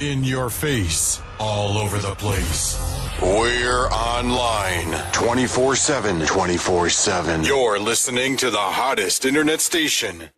In your face, all over the place. We're online 24/7. 24/7. You're listening to the hottest internet station.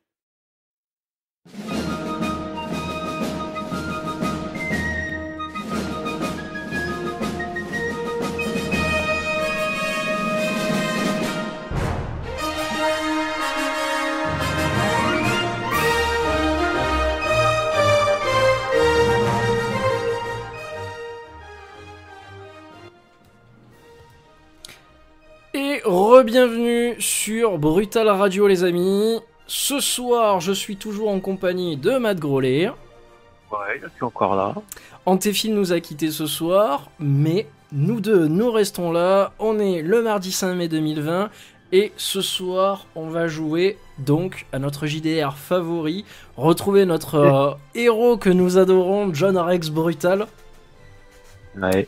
Re-bienvenue sur Brutal Radio les amis. Ce soir je suis toujours en compagnie de Matt Grolet. Ouais, je suis encore là. Antéphile nous a quitté ce soir, mais nous deux, nous restons là. On est le mardi 5 mai 2020 et ce soir on va jouer donc à notre JDR favori. Retrouver notre héros que nous adorons, John Rex Brutal. Ouais.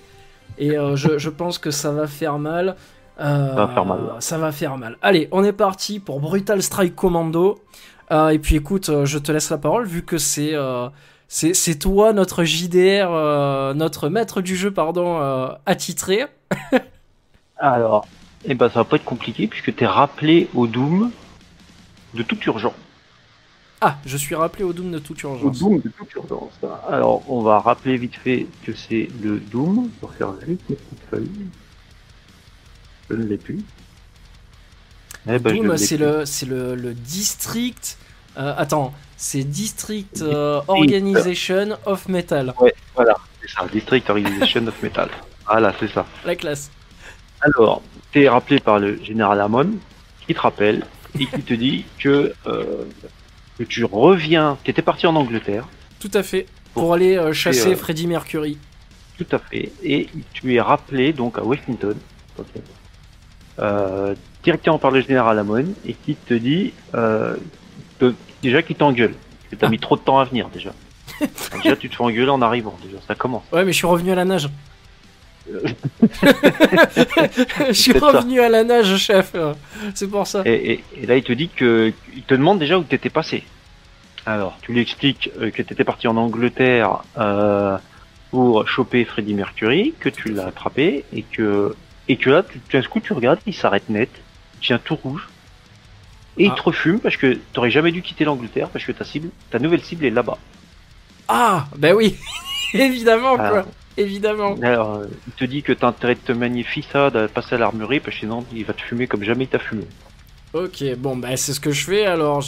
Et je pense que ça va faire mal. Ça va faire mal. Ça va faire mal. Allez, on est parti pour Brutal Strike Commando. Et puis écoute, je te laisse la parole vu que c'est toi notre JDR, notre maître du jeu, pardon, attitré. Alors, ça va pas être compliqué puisque t'es rappelé au Doom de toute urgence. Ah, je suis rappelé au Doom de toute urgence. Au Doom de toute urgence. Alors, on va rappeler vite fait que c'est le Doom pour faire juste une petite feuille. Je ne l'ai plus. Doom, c'est le district. Attends, c'est District Organization of Metal. Ouais, voilà, c'est ça, District Organization of Metal. Voilà, c'est ça. La classe. Alors, t'es rappelé par le général Hammond, qui te rappelle et qui te dit que tu reviens, tu étais parti en Angleterre. Tout à fait. Pour aller chasser Freddie Mercury. Tout à fait. Et tu es rappelé donc à Washington. Okay. Directement par le général Hammond et qui te dit déjà qu'il t'engueule. Que t'as mis trop de temps à venir déjà. Déjà tu te fais engueuler en arrivant, déjà ça commence. Ouais mais je suis revenu à la nage. Je suis revenu à la nage, chef. C'est pour ça. Et là il te dit que il te demande déjà où t'étais passé. Alors tu lui expliques que t'étais parti en Angleterre pour choper Freddie Mercury, que tu l'as attrapé et que là, d'un coup, tu regardes, il s'arrête net, il devient tout rouge, et il te refume parce que t'aurais jamais dû quitter l'Angleterre parce que ta nouvelle cible est là-bas. Ah, bah oui, évidemment, quoi, évidemment. Alors, il te dit que t'as intérêt de te manier ça, de passer à l'armurerie parce que sinon, il va te fumer comme jamais il t'a fumé. Ok, bon, bah c'est ce que je fais, alors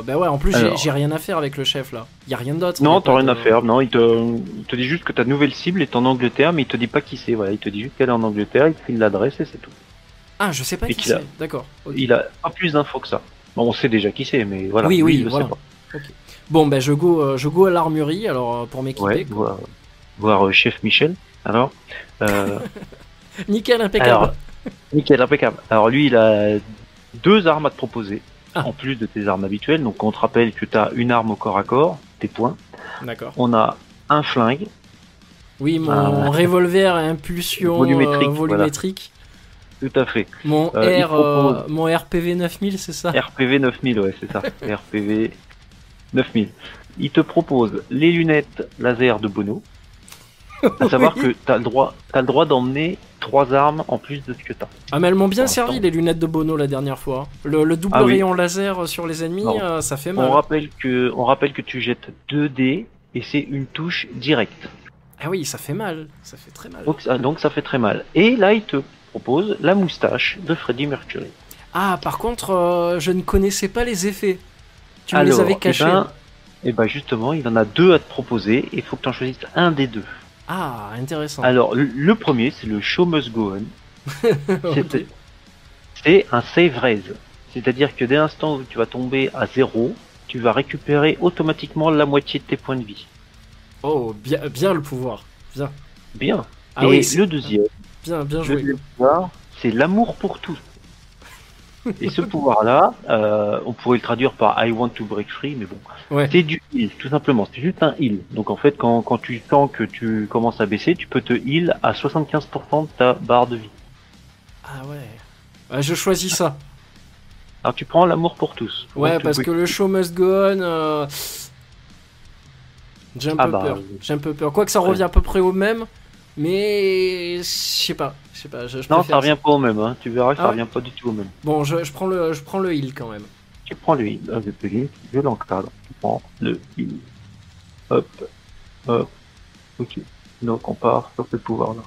bah ouais, en plus, j'ai rien à faire avec le chef, là. Y a rien d'autre. Non, t'as rien à faire, non, il te dit juste que ta nouvelle cible est en Angleterre, mais il te dit pas qui c'est, voilà, il te dit juste qu'elle est en Angleterre, il te file l'adresse et c'est tout. Ah, je sais pas qui c'est, d'accord. Okay. Il a pas plus d'infos que ça. Bon, on sait déjà qui c'est, mais voilà. Oui, il voilà. Le sait pas. Okay. Bon, bah je go à l'armurerie, alors, pour m'équiper. Ouais, voir Chef Michel, alors. Nickel, impeccable. Nickel, impeccable. Alors lui, il a 2 armes à te proposer, en plus de tes armes habituelles. Donc on te rappelle que tu as une arme au corps à corps, tes poings. D'accord. On a un flingue. Oui, mon revolver à impulsion volumétrique. Voilà. Tout à fait. Mon RPV 9000, c'est ça? RPV 9000, ouais, c'est ça. RPV 9000. Il te propose les lunettes laser de Bono. À savoir que t'as le droit d'emmener 3 armes en plus de ce que t'as. Ah mais elles m'ont bien servi les lunettes de Bono la dernière fois. Le double rayon laser sur les ennemis, ça fait mal. On rappelle que tu jettes 2 dés et c'est une touche directe. Ah oui, ça fait mal, ça fait très mal. Donc ça fait très mal. Et là il te propose la moustache de Freddie Mercury. Ah par contre, je ne connaissais pas les effets. Tu me les avais cachés. Et ben justement, il en a 2 à te proposer et il faut que tu en choisisses un des 2. Ah, intéressant. Alors, le premier, c'est le Show Must Go On. Okay. C'est un save raise. C'est-à-dire que dès l'instant où tu vas tomber à 0, tu vas récupérer automatiquement la moitié de tes points de vie. Oh, bien le pouvoir. Bien. Bien. Ah et oui, le deuxième, bien joué. Le pouvoir, c'est l'amour pour tous. Et ce pouvoir-là, on pourrait le traduire par I want to break free, mais bon. Ouais. C'est du heal, tout simplement. C'est juste un heal. Donc en fait, quand tu sens que tu commences à baisser, tu peux te heal à 75% de ta barre de vie. Ah ouais. Je choisis ça. Alors tu prends l'amour pour tous. Ouais, parce que le show must go on. J'ai un peu peur. J'ai un peu peur. Quoique ça revient à peu près au même, mais je sais pas. Non, ça revient pas au même. Hein. Tu verras que ça revient pas du tout au même. Bon, je prends le heal quand même. Tu prends le heal. Je l'encadre. Tu prends le heal. Hop. Hop. Ok. Donc on part sur ce pouvoir là.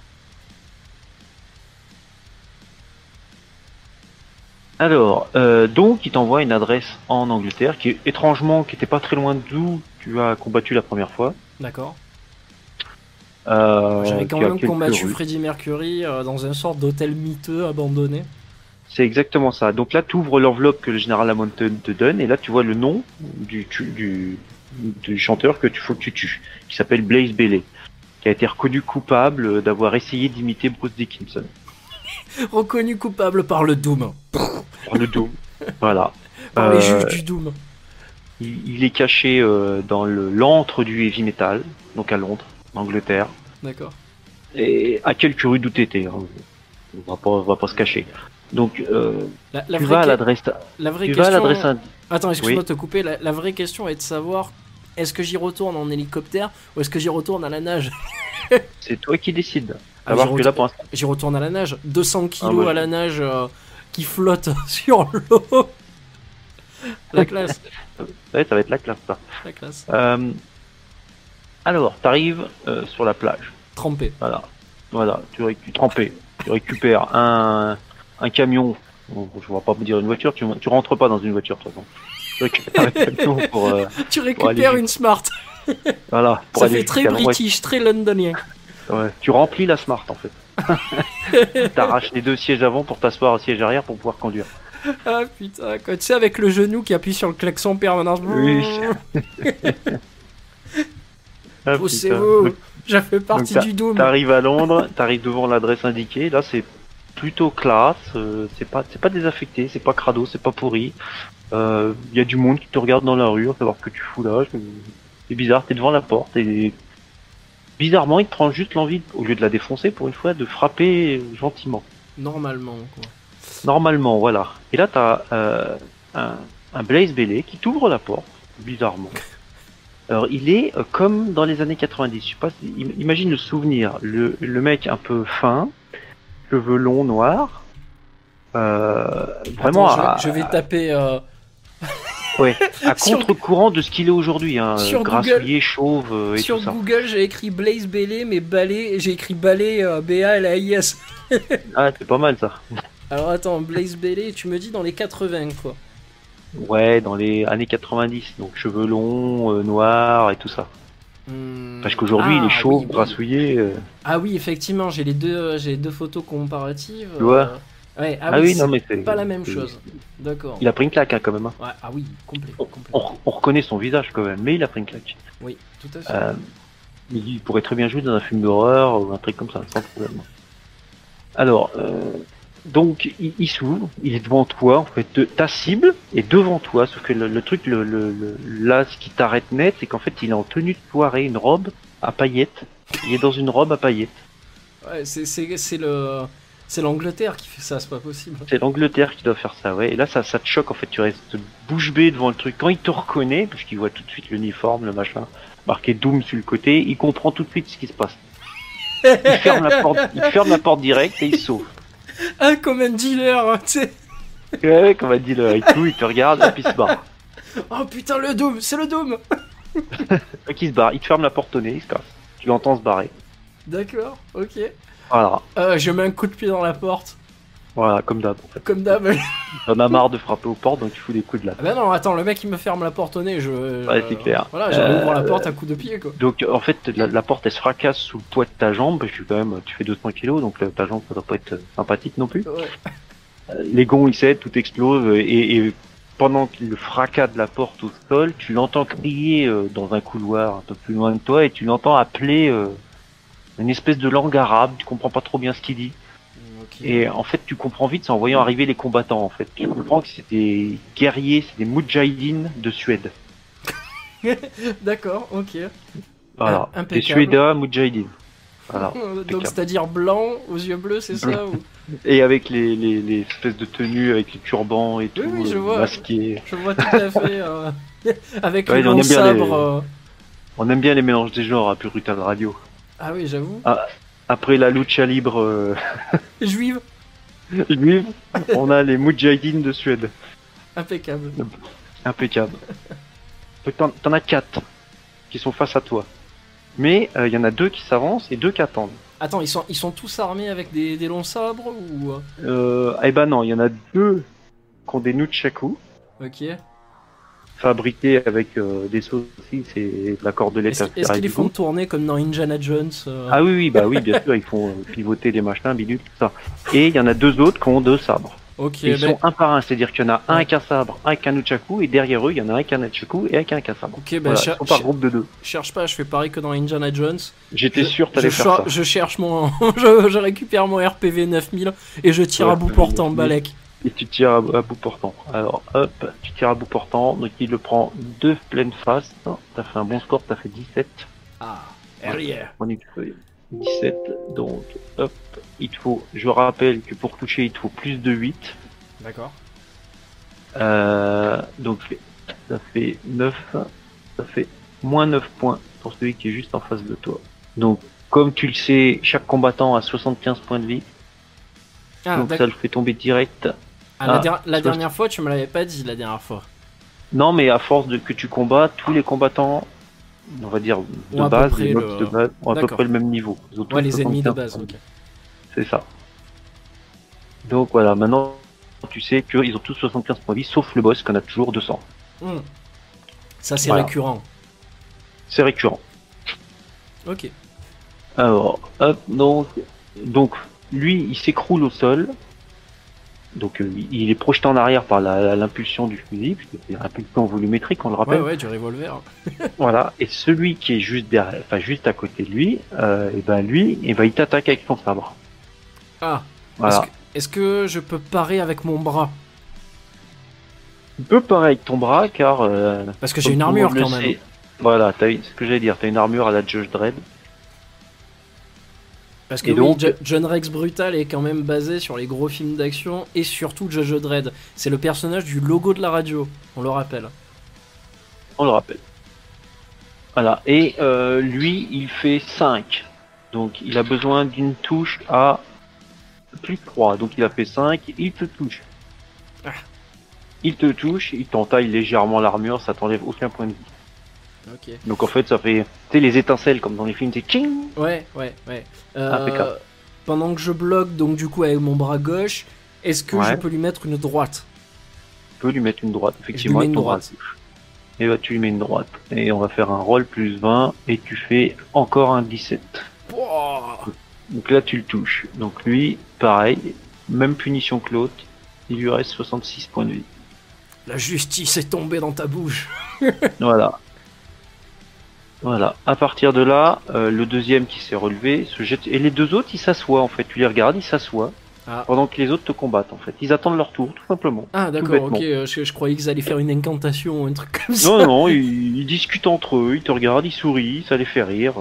Alors, donc il t'envoie une adresse en Angleterre qui est étrangement, qui était pas très loin d'où tu as combattu la première fois. D'accord. J'avais quand même combattu Freddie Mercury dans une sorte d'hôtel miteux abandonné. C'est exactement ça. Donc là, tu ouvres l'enveloppe que le général Lamontagne te donne et là tu vois le nom du chanteur qu'il faut que tu tues, qui s'appelle Blaze Bayley, qui a été reconnu coupable d'avoir essayé d'imiter Bruce Dickinson. Reconnu coupable par le Doom. Par le Doom, voilà. Par les juges du Doom. Il est caché dans l'antre du heavy metal, donc à Londres, en Angleterre. D'accord. Et à quelques rues d'où t'étais, hein. On va pas se cacher. Donc, tu vas à l'adresse. La vraie question. Attends, excuse-moi de te couper. La vraie question est de savoir, est-ce que j'y retourne en hélicoptère ou est-ce que j'y retourne à la nage? C'est toi qui décides. Là, j'y retourne à la nage. 200 kilos à la nage qui flotte sur l'eau. La classe. Ouais, ça va être la classe, ça. La classe. Alors, t'arrives sur la plage. Trempé. Voilà. Tu récupères un camion. Bon, je vais pas me dire une voiture. Tu rentres pas dans une voiture, de toute façon. Tu récupères un camion pour. Tu récupères une Smart. Voilà. Ça fait très british, très londonien. Ouais. Tu remplis la Smart en fait. T'arraches les deux sièges avant pour t'asseoir au siège arrière pour pouvoir conduire. Ah putain, quoi. Tu sais, avec le genou qui appuie sur le klaxon permanent. Oui. Poussez-vous, j'ai fait partie du Doom. T'arrives à Londres, t'arrives devant l'adresse indiquée. Là, c'est plutôt classe. C'est pas désaffecté, c'est pas crado, c'est pas pourri. Il y a du monde qui te regarde dans la rue, à savoir ce que tu fous là. C'est bizarre, t'es devant la porte et bizarrement, il te prend juste l'envie, au lieu de la défoncer pour une fois, de frapper gentiment. Normalement, quoi. Normalement, voilà. Et là, t'as un Blaze Bayley qui t'ouvre la porte, bizarrement. Alors, il est comme dans les années 90. Je sais pas, imagine le souvenir. Le mec un peu fin, cheveux longs, noirs. Vraiment. Attends, je vais taper. Ouais, à contre-courant de ce qu'il est aujourd'hui, hein, grassouillet, chauve et tout ça. Sur Google, j'ai écrit Blaze Bayley, mais balai, j'ai écrit balai B-A-L-A-I-S. Ah, c'est pas mal ça. Alors attends, Blaze Bayley, tu me dis dans les 80 quoi. Ouais, dans les années 90, donc cheveux longs, noirs et tout ça. Parce qu'aujourd'hui, il est chauve, grassouillé. Ah oui, effectivement, j'ai les deux photos comparatives. Tu vois Ouais, oui, non, mais c'est pas la même chose. D'accord. Il a pris une claque hein, quand même. Hein. Ouais, ah oui, complet. On reconnaît son visage quand même, mais il a pris une claque. Oui, tout à fait. Il pourrait très bien jouer dans un film d'horreur ou un truc comme ça, sans problème. Alors, donc il s'ouvre, il est devant toi, en fait, ta cible est devant toi, sauf que le truc, là, ce qui t'arrête net, c'est qu'en fait, il est en tenue de soirée, une robe à paillettes. Il est dans une robe à paillettes. Ouais, c'est l'Angleterre qui fait ça, c'est pas possible. C'est l'Angleterre qui doit faire ça, ouais. Et là, ça te choque, en fait, tu restes bouche bée devant le truc. Quand il te reconnaît, parce qu'il voit tout de suite l'uniforme, le machin, marqué Doom sur le côté, il comprend tout de suite ce qui se passe. Il ferme la porte direct et il sauve. Ah, comme un dealer, tu sais. Ouais, comme un dealer et tout, il te regarde et puis il se barre. Oh putain, le Doom, c'est le Doom. Donc il se barre, il te ferme la porte au nez, il se casse. Tu l'entends se barrer. D'accord, ok. Voilà. Je mets un coup de pied dans la porte. Voilà, comme d'hab. En fait. Comme d'hab. T'en as marre de frapper aux portes, donc tu fous des coups de là. Ah bah non, attends, le mec il me ferme la porte au nez, ouais, c'est clair. Voilà, j'ouvre la porte à coup de pied, quoi. Donc en fait, la porte elle se fracasse sous le poids de ta jambe, parce que quand même, tu fais 200 kilos, donc ta jambe ça doit pas être sympathique non plus. Ouais. Les gonds ils cèdent, tout explose, et pendant le fracas de la porte au sol, tu l'entends crier dans un couloir un peu plus loin de toi, et tu l'entends appeler une espèce de langue arabe, tu comprends pas trop bien ce qu'il dit. Okay. Et en fait, tu comprends vite, c'est en voyant arriver les combattants, en fait. Tu comprends que c'est des guerriers, c'est des Moudjahidines de Suède. D'accord, ok. Voilà, des Suédois Moudjahidines. Voilà. Donc c'est-à-dire blanc, aux yeux bleus, c'est ça ou... Et avec les espèces de tenues, avec les turbans et tout, oui, je vois, masqués. Je vois tout à fait, avec le long sabre... On aime bien les mélanges des genres à Brutal Radio. Ah oui, j'avoue. Après la lucha libre Juive. juive, on a les Mujahideen de Suède. Impeccable. Impeccable. Donc, t'en as 4 qui sont face à toi. Mais il y en a 2 qui s'avancent et 2 qui attendent. Attends, ils sont tous armés avec des longs sabres ou... Eh ben non, il y en a 2 qui ont des nunchaku Ok. fabriqués avec des saucisses et de la cordelette. Est-ce qu'ils les font tourner comme dans Indiana Jones Ah oui, bah oui, bien sûr, ils font pivoter les machins, bidules, tout ça. Et il y en a 2 autres qui ont 2 sabres. Ok, Ils sont un par un, c'est-à-dire qu'il y en a un avec un sabre, un avec un nunchaku, et derrière eux, il y en a un avec un nunchaku et un avec un sabre. Ok, bah Voilà, ils sont par groupe de 2. cherche pas, je fais pareil que dans Indiana Jones. J'étais sûr que t'allais faire ça. Je cherche mon... je récupère mon RPV 9000 et je tire à bout portant, Balek. Et tu tires à bout portant. Alors, hop, tu tires à bout portant, donc il le prend 2 pleines faces. T'as fait un bon score, t'as fait 17. Ah, derrière. On y fait 17, donc, hop, il te faut, je rappelle que pour toucher, il te faut plus de 8. D'accord. Donc, ça fait 9, ça fait moins 9 points pour celui qui est juste en face de toi. Donc, comme tu le sais, chaque combattant a 75 points de vie. Ah, donc ça le fait tomber direct. La dernière fois, tu me l'avais pas dit la dernière fois. Non, mais à force de que tu combats, tous les combattants, on va dire de base, les mobs de base, ont à peu près le même niveau. Ouais, les ennemis de base, ok. C'est ça. Donc voilà, maintenant tu sais qu'ils ont tous 75 points de vie, sauf le boss qu'on a toujours 200. Ça c'est récurrent. C'est récurrent. Ok. Alors, hop, donc lui, il s'écroule au sol. Donc il est projeté en arrière par l'impulsion du fusil, puisque c'est l'impulsion volumétrique, on le rappelle. Ouais, du revolver. Voilà, et celui qui est juste derrière, enfin juste à côté de lui, il t'attaque avec son sabre. Ah, voilà. Est-ce que je peux parer avec mon bras? Tu peux parer avec ton bras, car... parce que j'ai une armure quand même. Voilà, ce que j'allais dire, t'as une armure à la Judge Dredd. Parce que donc, John Rex Brutal est quand même basé sur les gros films d'action et surtout Judge Dredd. C'est le personnage du logo de la radio, on le rappelle. On le rappelle. Voilà, et lui, il fait 5. Donc il a besoin d'une touche à plus de 3. Donc il a fait 5, il te touche. Ah. Il te touche, il t'entaille légèrement l'armure, ça t'enlève aucun point de vie. Okay. Donc en fait ça fait, tu sais, les étincelles comme dans les films, c'est ching. Ouais. Pendant que je bloque donc du coup avec mon bras gauche, est-ce que je peux lui mettre une droite? Tu peux lui mettre une droite, effectivement, avec ton bras gauche. Et bah tu lui mets une droite. Et on va faire un roll plus 20 et tu fais encore un 17. Oh. Donc là tu le touches. Donc lui, pareil, même punition que l'autre, il lui reste 66 points de vie. La justice est tombée dans ta bouche. Voilà, à partir de là, le deuxième qui s'est relevé se jette, et les 2 autres ils s'assoient en fait, tu les regardes, ils s'assoient, pendant que les autres te combattent en fait, ils attendent leur tour, tout simplement. Ah d'accord, ok, je croyais qu'ils allaient faire une incantation ou un truc comme ça. Non, ils discutent entre eux, ils te regardent, ils sourient, ça les fait rire.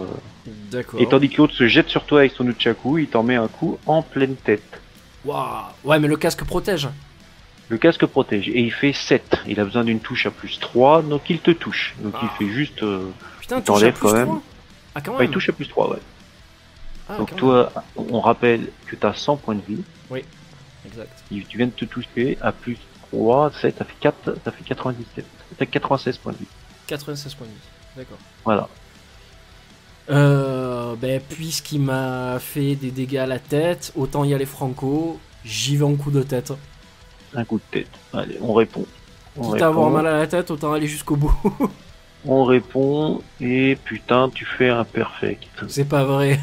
D'accord. Et tandis que l'autre se jette sur toi avec son nunchaku, il t'en met un coup en pleine tête. Waouh. Ouais, mais le casque protège. Le casque protège, et il fait 7, il a besoin d'une touche à plus 3, donc il te touche, donc il fait juste... Putain, touche à plus 3. Ah, quand même. Il touche à plus 3, ouais. Ah, donc toi, on rappelle que tu as 100 points de vie. Oui, exact. Tu viens de te toucher à plus 3, 7, ça fait 4, ça fait 97. T'as 96 points de vie. 96 points de vie, d'accord. Voilà. Puisqu'il m'a fait des dégâts à la tête, autant y aller franco, j'y vais en coup de tête. Un coup de tête. Allez, on répond. Quitte à avoir mal à la tête, autant aller jusqu'au bout. On répond, et putain, tu fais un perfect. C'est pas vrai.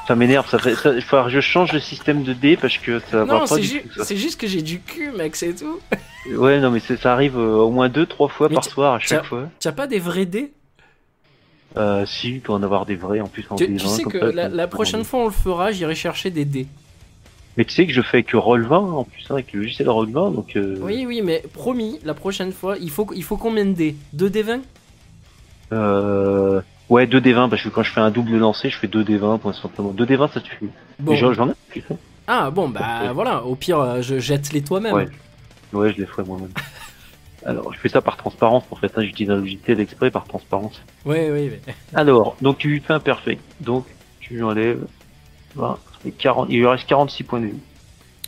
Ça m'énerve, il va falloir que je change le système de dés parce que ça va pas du tout. C'est juste que j'ai du cul, mec, c'est tout. Ouais, non, mais ça arrive au moins 2-3 fois par soir à chaque fois. T'as pas des vrais dés? Si, tu dois en avoir des vrais en plus en Tu sais que la prochaine fois on le fera, j'irai chercher des dés. Mais tu sais que je fais avec Roll20 en plus, avec le logiciel Roll20, donc... Oui, mais promis, la prochaine fois, il faut combien de dés? 2 D20? Ouais, 2D20, parce que quand je fais un double lancé, je fais 2D20, pour simplement. 2D20, ça suffit. Bon. J'en ai fait. Ah bon, bah voilà, au pire, je jette-les toi-même. Ouais, je les ferai moi-même. Alors, je fais ça par transparence, en fait, hein, j'utilise un logiciel exprès par transparence. Oui. Alors, donc tu fais un perfect, donc tu lui enlèves 20, et 40, il lui reste 46 points de vie.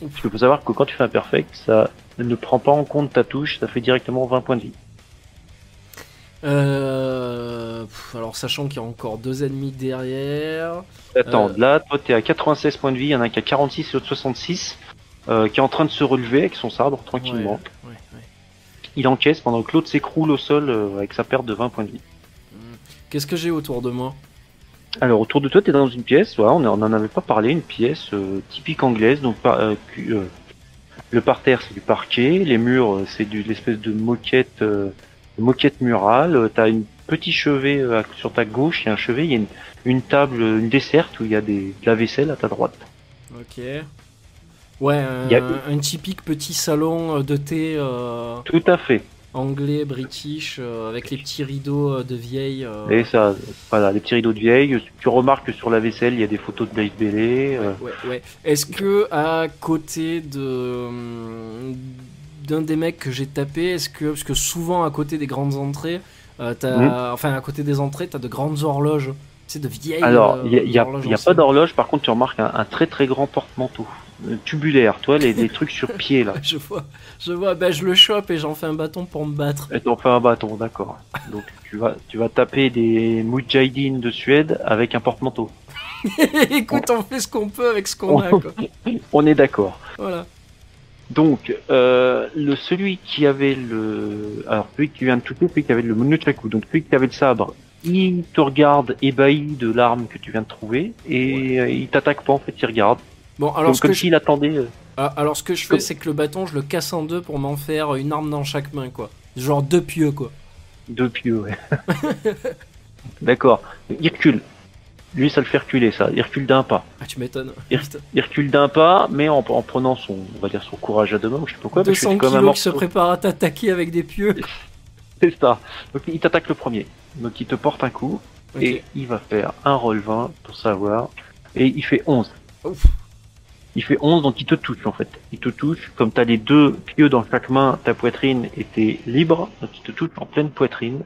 Parce qu'il faut savoir que quand tu fais un perfect, ça ne prend pas en compte ta touche, ça fait directement 20 points de vie. Alors, sachant qu'il y a encore 2 ennemis derrière. Attends, là, toi t'es à 96 points de vie, il y en a un qui a 46 et l'autre 66, qui est en train de se relever avec son sabre, tranquillement. Ouais. Il encaisse pendant que l'autre s'écroule au sol avec sa perte de 20 points de vie. Qu'est-ce que j'ai autour de moi? Alors autour de toi, t'es dans une pièce, voilà, on en avait pas parlé, une pièce typique anglaise, donc le parterre c'est du parquet, les murs c'est de l'espèce de moquette murale, t'as une petit chevet sur ta gauche, il y a un chevet, il y a une table, une desserte où il y a de la vaisselle à ta droite. Ok. Ouais, un typique petit salon de thé Tout à fait. anglais, british, avec les petits rideaux de vieille. Et ça, voilà, les petits rideaux de vieille. Tu remarques que sur la vaisselle, il y a des photos de Blaze Bailey. Ouais. Est-ce que à côté d'un des mecs que j'ai tapé, parce que souvent à côté des grandes entrées, enfin à côté des entrées, t'as de grandes horloges, c'est de vieilles. Alors, il y a pas d'horloge. Par contre, tu remarques un très très grand porte-manteau tubulaire. Toi, les trucs sur pied là. Je vois. Ben je le chope et j'en fais un bâton pour me battre. Et t'en fais un bâton, d'accord. Donc tu vas taper des Moudjahidines de Suède avec un porte-manteau. Écoute, on fait ce qu'on peut avec ce qu'on a, quoi. On est d'accord. Voilà. Donc, celui qui avait celui qui vient de toucher, celui qui avait le nunchaku, donc celui qui avait le sabre, il te regarde ébahi de l'arme que tu viens de trouver, et il t'attaque pas, en fait, il regarde. Bon, alors donc, comme s'il attendait. Alors, ce que je fais, c'est que le bâton, je le casse en deux pour m'en faire une arme dans chaque main, quoi. Genre 2 pieux, quoi. 2 pieux, ouais. D'accord. Il recule. Lui, ça le fait reculer, ça. Il recule d'un pas. Ah, tu m'étonnes. Il recule d'un pas, mais en prenant son courage à deux mains, ou je sais pas quoi. 200 kilos qui se prépare à t'attaquer avec des pieux. C'est ça. Donc, il t'attaque le premier. Donc, il te porte un coup, et il va faire un roll 20, pour savoir. Et il fait 11. Ouf. Il fait 11, donc il te touche, en fait. Il te touche. Comme t'as les 2 pieux dans chaque main, ta poitrine était libre. Donc, il te touche en pleine poitrine.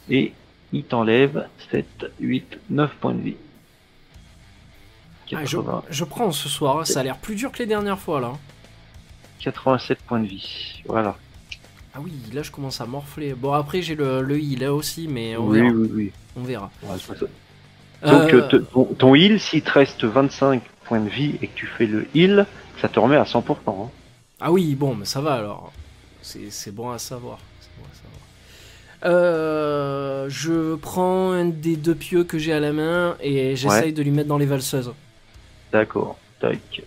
Et il t'enlève 7, 8, 9 points de vie. Je prends ce soir, ça a l'air plus dur que les dernières fois là. 87 points de vie, voilà. Ah oui, là je commence à morfler. Bon, après j'ai le heal là aussi, mais on verra. Oui. On verra. Ouais, donc ton heal, s'il te reste 25 points de vie et que tu fais le heal, ça te remet à 100%. Hein. Ah oui, bon, mais ça va alors. C'est bon à savoir. Je prends un des 2 pieux que j'ai à la main et j'essaye de lui mettre dans les valseuses. D'accord, tac.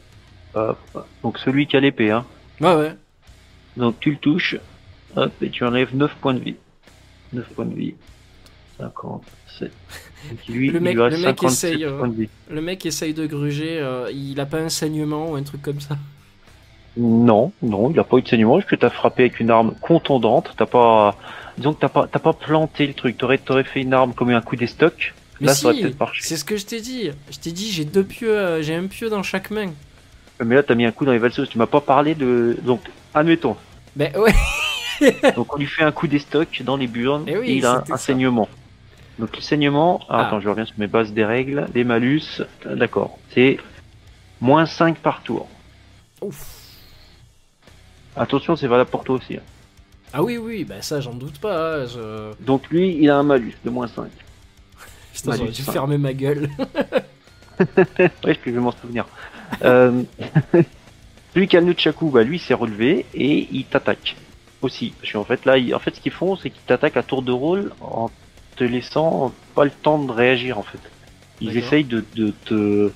Hop. Donc celui qui a l'épée, hein. Ouais. Donc tu le touches, hop, et tu enlèves 9 points de vie. 9 points de vie. 57. Donc lui, le mec essaye, points de vie. Le mec essaye de gruger, il a pas un saignement ou un truc comme ça? Non, il a pas eu de saignement, parce que t'as frappé avec une arme contondante, disons que t'as pas planté le truc, t'aurais fait une arme comme un coup d'estoc. Mais là, si, ça aurait peut-être marché. C'est ce que je t'ai dit. Je t'ai dit, j'ai 2 pieux, j'ai un pieu dans chaque main. Mais là, t'as mis un coup dans les valseuses. Tu m'as pas parlé de. Donc, admettons. Ben ouais. Donc, on lui fait un coup d'estoc dans les burnes et il a un saignement. Donc, le saignement. Attends, je reviens sur mes bases des règles. Les malus. D'accord. C'est moins 5 par tour. Ouf. Attention, c'est valable pour toi aussi. Hein. Ah oui, bah ça, j'en doute pas. Donc, lui, il a un malus de moins 5. Putain, j'aurais dû fermer ma gueule. Ouais, je vais m'en souvenir. Celui qui a le nunchaku, bah lui s'est relevé et il t'attaque aussi. Parce qu'en fait là, ce qu'ils font, c'est qu'ils t'attaquent à tour de rôle en te laissant pas le temps de réagir en fait. Ils essayent de te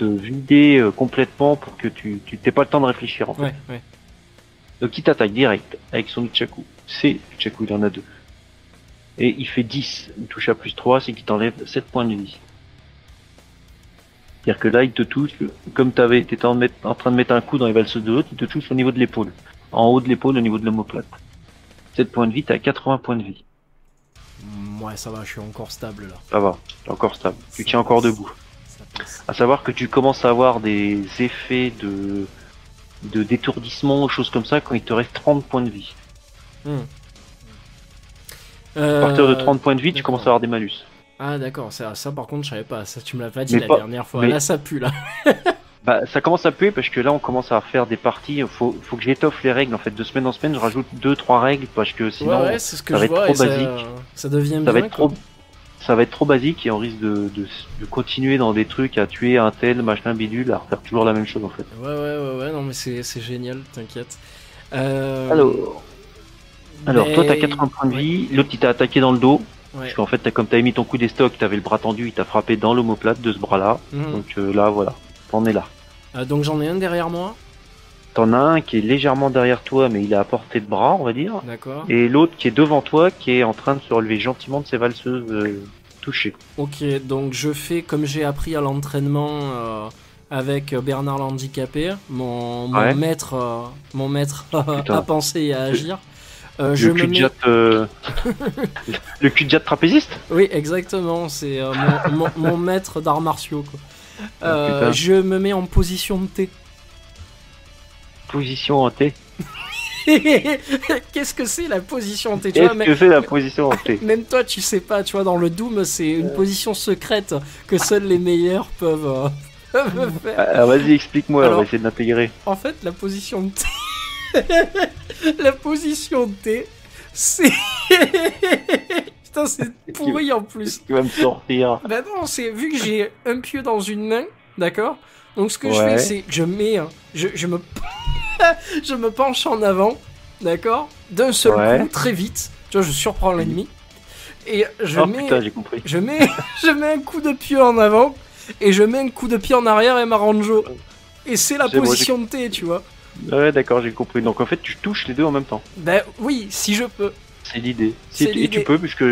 vider complètement pour que tu t'aies pas le temps de réfléchir en fait. Ouais. Donc il t'attaque direct avec son nunchaku. C'est nunchaku, il en a 2. Et il fait 10, une touche à plus 3, c'est qu'il t'enlève 7 points de vie. C'est-à-dire que là, il te touche, comme t'étais en train de mettre un coup dans les valseuses de l'autre, il te touche au niveau de l'épaule. En haut de l'épaule, au niveau de l'omoplate. 7 points de vie, t'as 80 points de vie. Ouais, ça va, je suis encore stable là. Ça va, t'es encore stable. Tu tiens encore debout. À savoir que tu commences à avoir des effets de d'étourdissement, choses comme ça, quand il te reste 30 points de vie. À partir de 30 points de vie, tu commences à avoir des malus. Ah d'accord, ça par contre je savais pas, ça tu me l'as pas dit dernière fois, là ça pue là. Bah ça commence à puer parce que là on commence à faire des parties, faut que j'étoffe les règles en fait, de semaine en semaine je rajoute 2-3 règles parce que sinon c'est ce que ça va être trop basique. Ça devient bien, ça va être trop basique et on risque de continuer dans des trucs à tuer un tel, machin bidule, à refaire toujours la même chose en fait. Ouais, non mais c'est génial, t'inquiète. Alors toi t'as 80 points de vie, l'autre il t'a attaqué dans le dos. Ouais. Parce qu'en fait, comme t'avais mis ton coup des stocks, t'avais le bras tendu, il t'a frappé dans l'omoplate de ce bras-là. Donc là, voilà, t'en es là. Donc j'en ai un derrière moi. T'en as un qui est légèrement derrière toi, mais il est à portée de bras, on va dire. D'accord. Et l'autre qui est devant toi, qui est en train de se relever gentiment de ses valseuses touchées. Ok, donc je fais comme j'ai appris à l'entraînement avec Bernard l'handicapé, mon maître à penser et à agir. Le cul de jatte trapéziste. Oui, exactement, c'est mon maître d'arts martiaux quoi. Je me mets en position de T. Position en T. Qu'est-ce que c'est la position en T? C'est la position en T? Même toi tu sais pas, tu vois, dans le Doom c'est une position secrète que seuls les meilleurs peuvent faire. Alors vas-y, explique-moi, on va essayer de l'intégrer. En fait, la position de T... La position de T, c'est... Putain, c'est pourri en plus. Tu vas me sortir. Bah non, c'est vu que j'ai un pied dans une main, d'accord? Donc ce que je fais, c'est que je mets... Je me penche en avant, d'accord? D'un seul coup, très vite. Tu vois, je surprends l'ennemi. Et putain, j'ai compris. Je mets un coup de pied en avant, et je mets un coup de pied en arrière et m'arrange. Et c'est la position de T, tu vois. Ouais, d'accord, j'ai compris. Donc en fait, tu touches les deux en même temps. Bah oui, si je peux. C'est l'idée. Et tu peux, puisque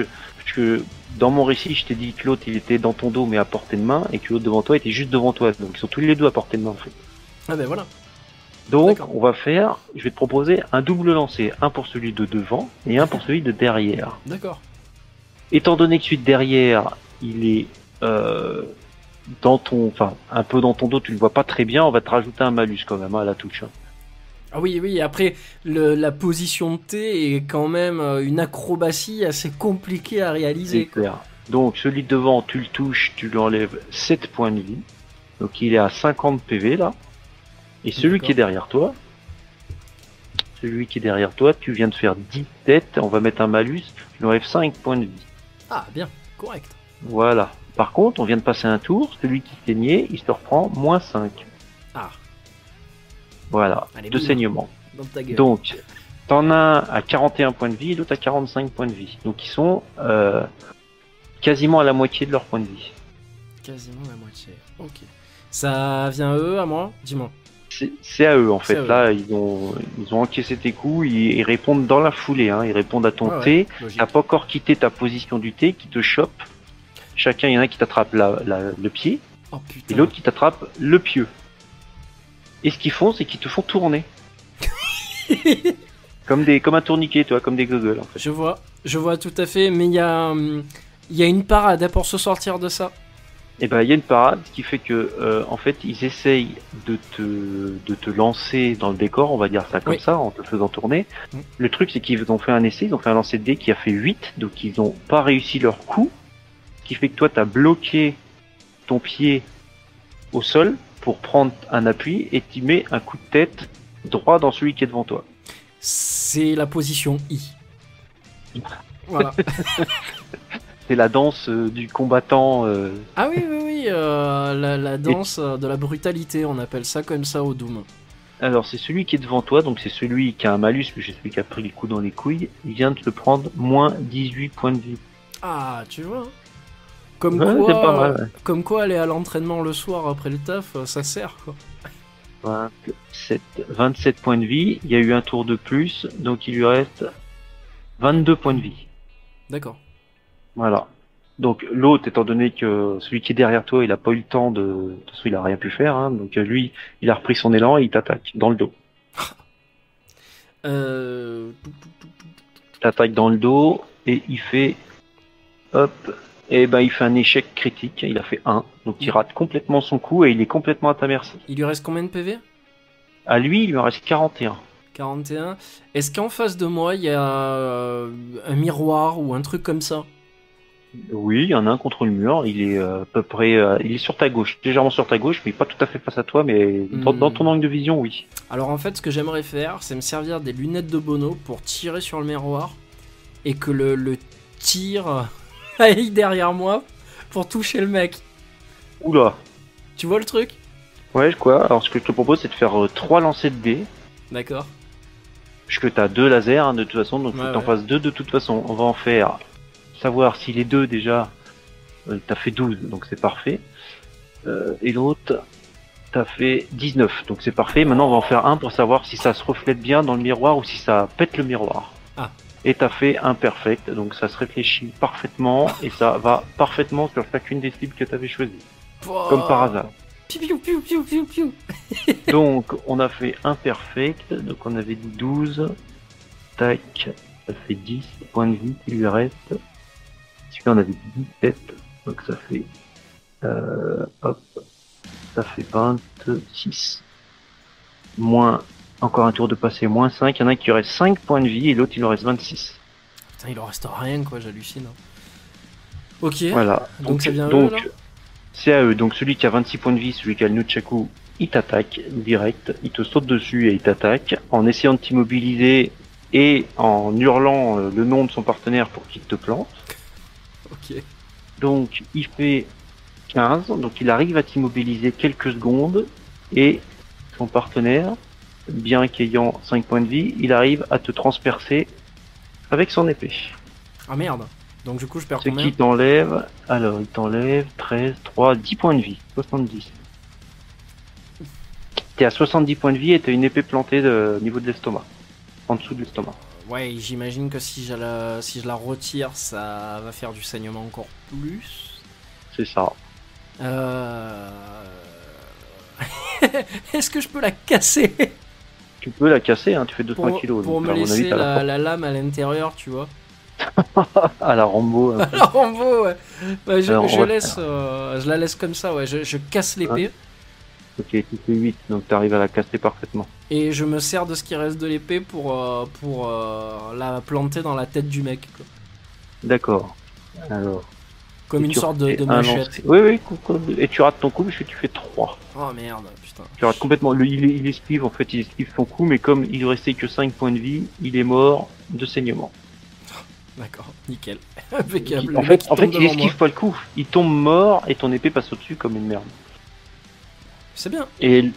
dans mon récit, je t'ai dit que l'autre il était dans ton dos mais à portée de main, et que l'autre devant toi était juste devant toi. Donc ils sont tous les deux à portée de main en fait. Ah ben voilà. Donc on va faire, je vais te proposer un double lancer, un pour celui de devant et un pour celui de derrière. D'accord. Étant donné que celui de derrière, il est un peu dans ton dos, tu le vois pas très bien, on va te rajouter un malus quand même à la touche. Ah oui, après, la position de T est quand même une acrobatie assez compliquée à réaliser. C'est clair. Donc celui de devant, tu le touches, tu lui enlèves 7 points de vie. Donc il est à 50 PV là. Et celui qui est derrière toi, tu viens de faire 10 têtes, on va mettre un malus, tu lui enlèves 5 points de vie. Ah bien, correct. Voilà. Par contre, on vient de passer un tour, celui qui saignait, il se reprend moins 5. Ah. Voilà, de saignement. Donc, t'en as un à 41 points de vie et l'autre à 45 points de vie. Donc ils sont quasiment à la moitié de leur point de vie. Quasiment la moitié, ok. Ça vient à eux, à moi? Dis-moi. C'est à eux en fait. Là, ils ont encaissé tes coups, ils répondent dans la foulée. Hein. Ils répondent à ton T. T'as pas encore quitté ta position du T, qui te chope. Chacun, il y en a un qui t'attrape le pied, et l'autre qui t'attrape le pieu. Et ce qu'ils font, c'est qu'ils te font tourner. comme un tourniquet, toi, comme des goggles en fait. Je vois tout à fait, mais il y a une parade pour se sortir de ça. Et ben il y a une parade qui fait que en fait ils essayent de te lancer dans le décor, on va dire ça comme ça, en te faisant tourner. Le truc c'est qu'ils ont fait un essai, ils ont fait un lancer de dés qui a fait 8, donc ils ont pas réussi leur coup, ce qui fait que toi t'as bloqué ton pied au sol pour prendre un appui et tu mets un coup de tête droit dans celui qui est devant toi. C'est la position I. Voilà. C'est la danse du combattant. Ah oui, la danse de la brutalité, on appelle ça comme ça au Doom. Alors c'est celui qui est devant toi, donc c'est celui qui a un malus, mais c'est celui qui a pris le coup dans les couilles, il vient de se prendre moins 18 points de vie. Ah, tu vois. Comme quoi aller à l'entraînement le soir après le taf, ça sert quoi. 27 points de vie, il y a eu un tour de plus, donc il lui reste 22 points de vie. D'accord. Voilà. Donc l'autre, étant donné que celui qui est derrière toi, il a pas eu le temps de... De toute façon, il a rien pu faire, hein, donc lui, il a repris son élan et il t'attaque dans le dos. T'attaque dans le dos et il fait... Hop. Et ben il fait un échec critique, il a fait 1, donc il rate complètement son coup et il est complètement à ta merci. Il lui reste combien de PV? À lui, il lui en reste 41. 41. Est-ce qu'en face de moi, il y a un miroir ou un truc comme ça? Oui, il y en a un contre le mur. Il est à peu près, il est sur ta gauche, légèrement sur ta gauche, mais pas tout à fait face à toi, mais dans ton angle de vision, oui. Alors en fait, ce que j'aimerais faire, c'est me servir des lunettes de Bono pour tirer sur le miroir et que le tir aille derrière moi pour toucher le mec. Oula. Tu vois le truc? Ouais, quoi. Alors ce que je te propose, c'est de faire 3 lancers de dés. D'accord. Puisque t'as 2 lasers hein, de toute façon, donc faut que t'en fasses 2 de toute façon. On va en faire savoir si les 2 déjà, t'as fait 12, donc c'est parfait. Et l'autre, t'as fait 19, donc c'est parfait. Maintenant on va en faire un pour savoir si ça se reflète bien dans le miroir ou si ça pète le miroir. Ah. Et t'as fait un perfect, donc ça se réfléchit parfaitement et ça va parfaitement sur chacune des cibles que t'avais choisies. Comme par hasard. Piu, piu, piu, piu, piu. Donc on a fait un perfect, donc on avait dit 12. Tac, ça fait 10 points de vie qui lui reste. Celui-là on avait dit 17, donc ça fait hop, ça fait 26. Moins, encore un tour de passé, moins 5. Il y en a qui reste 5 points de vie et l'autre il en reste 26. Putain, il en reste rien quoi, j'hallucine. Ok, voilà. donc c'est bien donc, eux, là. C'est à eux. Donc celui qui a 26 points de vie, celui qui a le nunchaku, il t'attaque direct. Il te saute dessus et il t'attaque. En essayant de t'immobiliser et en hurlant le nom de son partenaire pour qu'il te plante. Ok. Donc il fait 15. Donc il arrive à t'immobiliser quelques secondes. Et son partenaire, bien qu'ayant 5 points de vie, il arrive à te transpercer avec son épée. Ah merde. Donc du coup je perds Ce combien? qui t'enlève, alors il t'enlève 13, 3, 10 points de vie, 70. T'es à 70 points de vie et t'as une épée plantée au niveau de l'estomac, en dessous de l'estomac. Ouais, j'imagine que si je la retire, ça va faire du saignement encore plus. C'est ça. Est-ce que je peux la casser? Tu peux la casser, hein, tu fais 200 kilos. Pour donc, me à mon avis, laisser t'as la lame à l'intérieur, tu vois. à la Rambo. Un peu. La Rambo, ouais. Ouais, Alors, je la laisse comme ça, ouais. Je casse l'épée. Ok, tu fais 8, donc t'arrives à la casser parfaitement. Et je me sers de ce qui reste de l'épée pour la planter dans la tête du mec, quoi. D'accord. Alors. Comme une sorte de machette. Oui, et tu rates ton coup parce que tu fais 3. Oh merde, putain. Tu rates complètement. Il esquive, en fait, il esquive son coup, mais comme il restait que 5 points de vie, il est mort de saignement. D'accord, nickel. Impeccable. En fait, il esquive pas le coup. Il tombe mort et ton épée passe au-dessus comme une merde. C'est bien. Et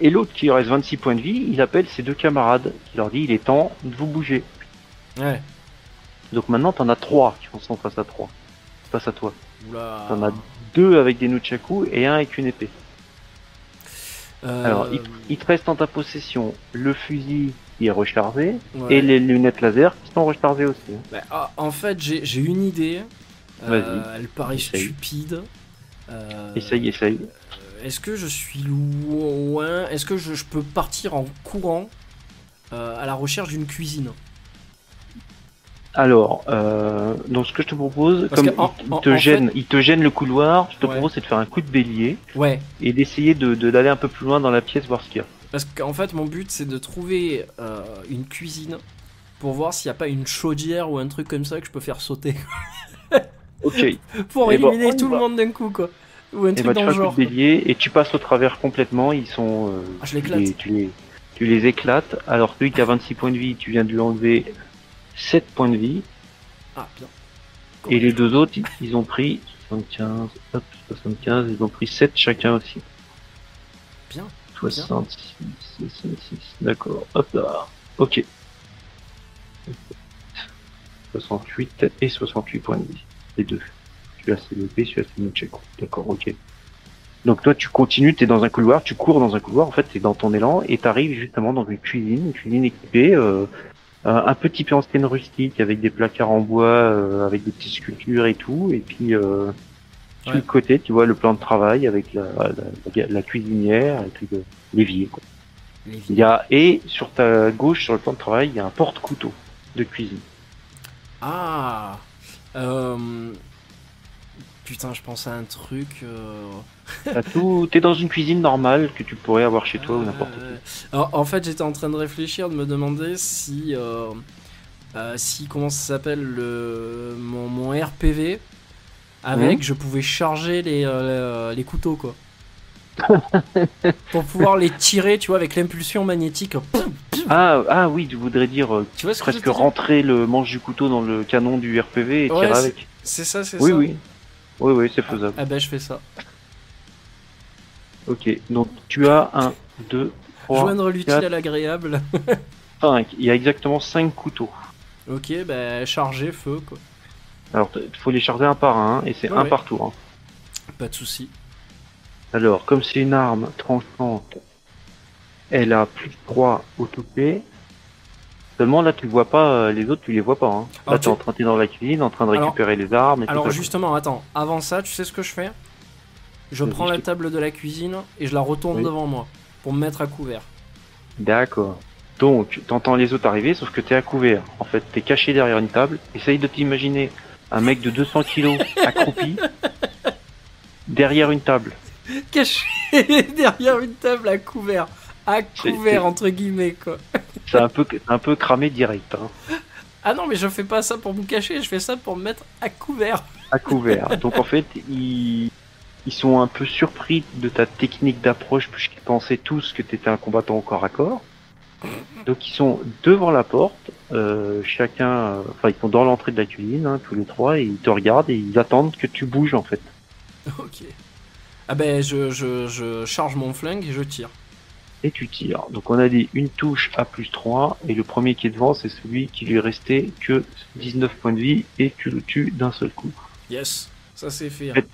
l'autre qui reste 26 points de vie, il appelle ses 2 camarades. Il leur dit il est temps de vous bouger. Ouais. Donc maintenant t'en as 3 qui sont face à 3. Face à toi. Oula. T'en as 2 avec des nunchaku et 1 avec une épée. Alors il te reste en ta possession le fusil qui est rechargé et les lunettes laser qui sont rechargées aussi. Bah, en fait j'ai une idée. Vas-y. Elle paraît stupide. Essaye. Est-ce que je suis loin? Est-ce que je peux partir en courant à la recherche d'une cuisine? Alors, donc ce que je te propose, parce comme il te gêne le couloir, je te propose c'est de faire un coup de bélier. Ouais. Et d'essayer d'aller un peu plus loin dans la pièce, voir ce qu'il y a. Parce qu'en fait mon but c'est de trouver une cuisine pour voir s'il n'y a pas une chaudière ou un truc comme ça que je peux faire sauter. Ok. Pour éliminer tout le monde d'un coup, quoi. Ou un truc dans le genre. Tu fais un coup de bélier et tu passes au travers complètement, ils sont... je l'éclate. Tu les éclates, alors celui qui a 26 points de vie, tu viens de lui enlever 7 points de vie. Ah, bien. Et les deux autres, ils ont pris 75, ils ont pris 7 chacun aussi. Bien. 66, d'accord, hop là, ok. 68 et 68 points de vie, les deux. Celui-là c'est l'épée, celui-là c'est le nunchaku. D'accord, ok. Donc toi tu continues, t'es dans un couloir, tu cours dans un couloir, en fait t'es dans ton élan et t'arrives justement dans une cuisine équipée, un petit peu ancienne rustique avec des placards en bois, avec des petites sculptures et tout, et puis sur le côté tu vois le plan de travail avec la cuisinière et puis l'évier quoi. Il y a, et sur ta gauche sur le plan de travail il y a un porte-couteau de cuisine. Ah Putain, je pense à un truc. T'es dans une cuisine normale que tu pourrais avoir chez toi ou n'importe où. Alors, en fait, j'étais en train de réfléchir, de me demander si comment ça s'appelle mon RPV avec, je pouvais charger les couteaux quoi. Pour pouvoir les tirer, tu vois, avec l'impulsion magnétique. Ah oui, tu voudrais dire Tu vois ce que presque rentrer le manche du couteau dans le canon du RPV et tirer avec. C'est ça, c'est oui, ça. Oui, c'est faisable. Ah bah je fais ça. Ok, donc tu as 1, 2, 3, joindre l'utile 4, à l'agréable. 5. Il y a exactement 5 couteaux. Ok, bah charger, feu quoi. Alors, il faut les charger un par un, et c'est un par tour. Hein. Pas de souci. Alors, comme c'est une arme tranchante, elle a plus 3 au toucher. Seulement, là, tu vois pas, les autres, tu les vois pas. Hein. Là, t'es en train d'être dans la cuisine, en train de récupérer les armes. Et alors, tout justement, attends, avant ça, tu sais ce que je fais? Je prends la table de la cuisine et je la retourne devant moi, pour me mettre à couvert. D'accord. Donc, t'entends les autres arriver, sauf que t'es à couvert. En fait, t'es caché derrière une table. Essaye de t'imaginer un mec de 200 kilos accroupi derrière une table. Caché derrière une table à couvert. À couvert, entre guillemets, quoi. C'est un peu cramé direct. Hein. Ah non, mais je fais pas ça pour me cacher, je fais ça pour me mettre à couvert. À couvert. Donc, en fait, ils sont un peu surpris de ta technique d'approche, puisqu'ils pensaient tous que t'étais un combattant au corps à corps. Donc ils sont devant la porte, chacun, ils sont dans l'entrée de la cuisine, hein, tous les trois, et ils te regardent et ils attendent que tu bouges en fait. Ok. Ah ben je charge mon flingue et je tire. Et tu tires. Donc on a dit une touche à plus 3, et le premier qui est devant, c'est celui qui lui est resté que 19 points de vie, et tu le tues d'un seul coup. Yes, ça c'est fait. En fait,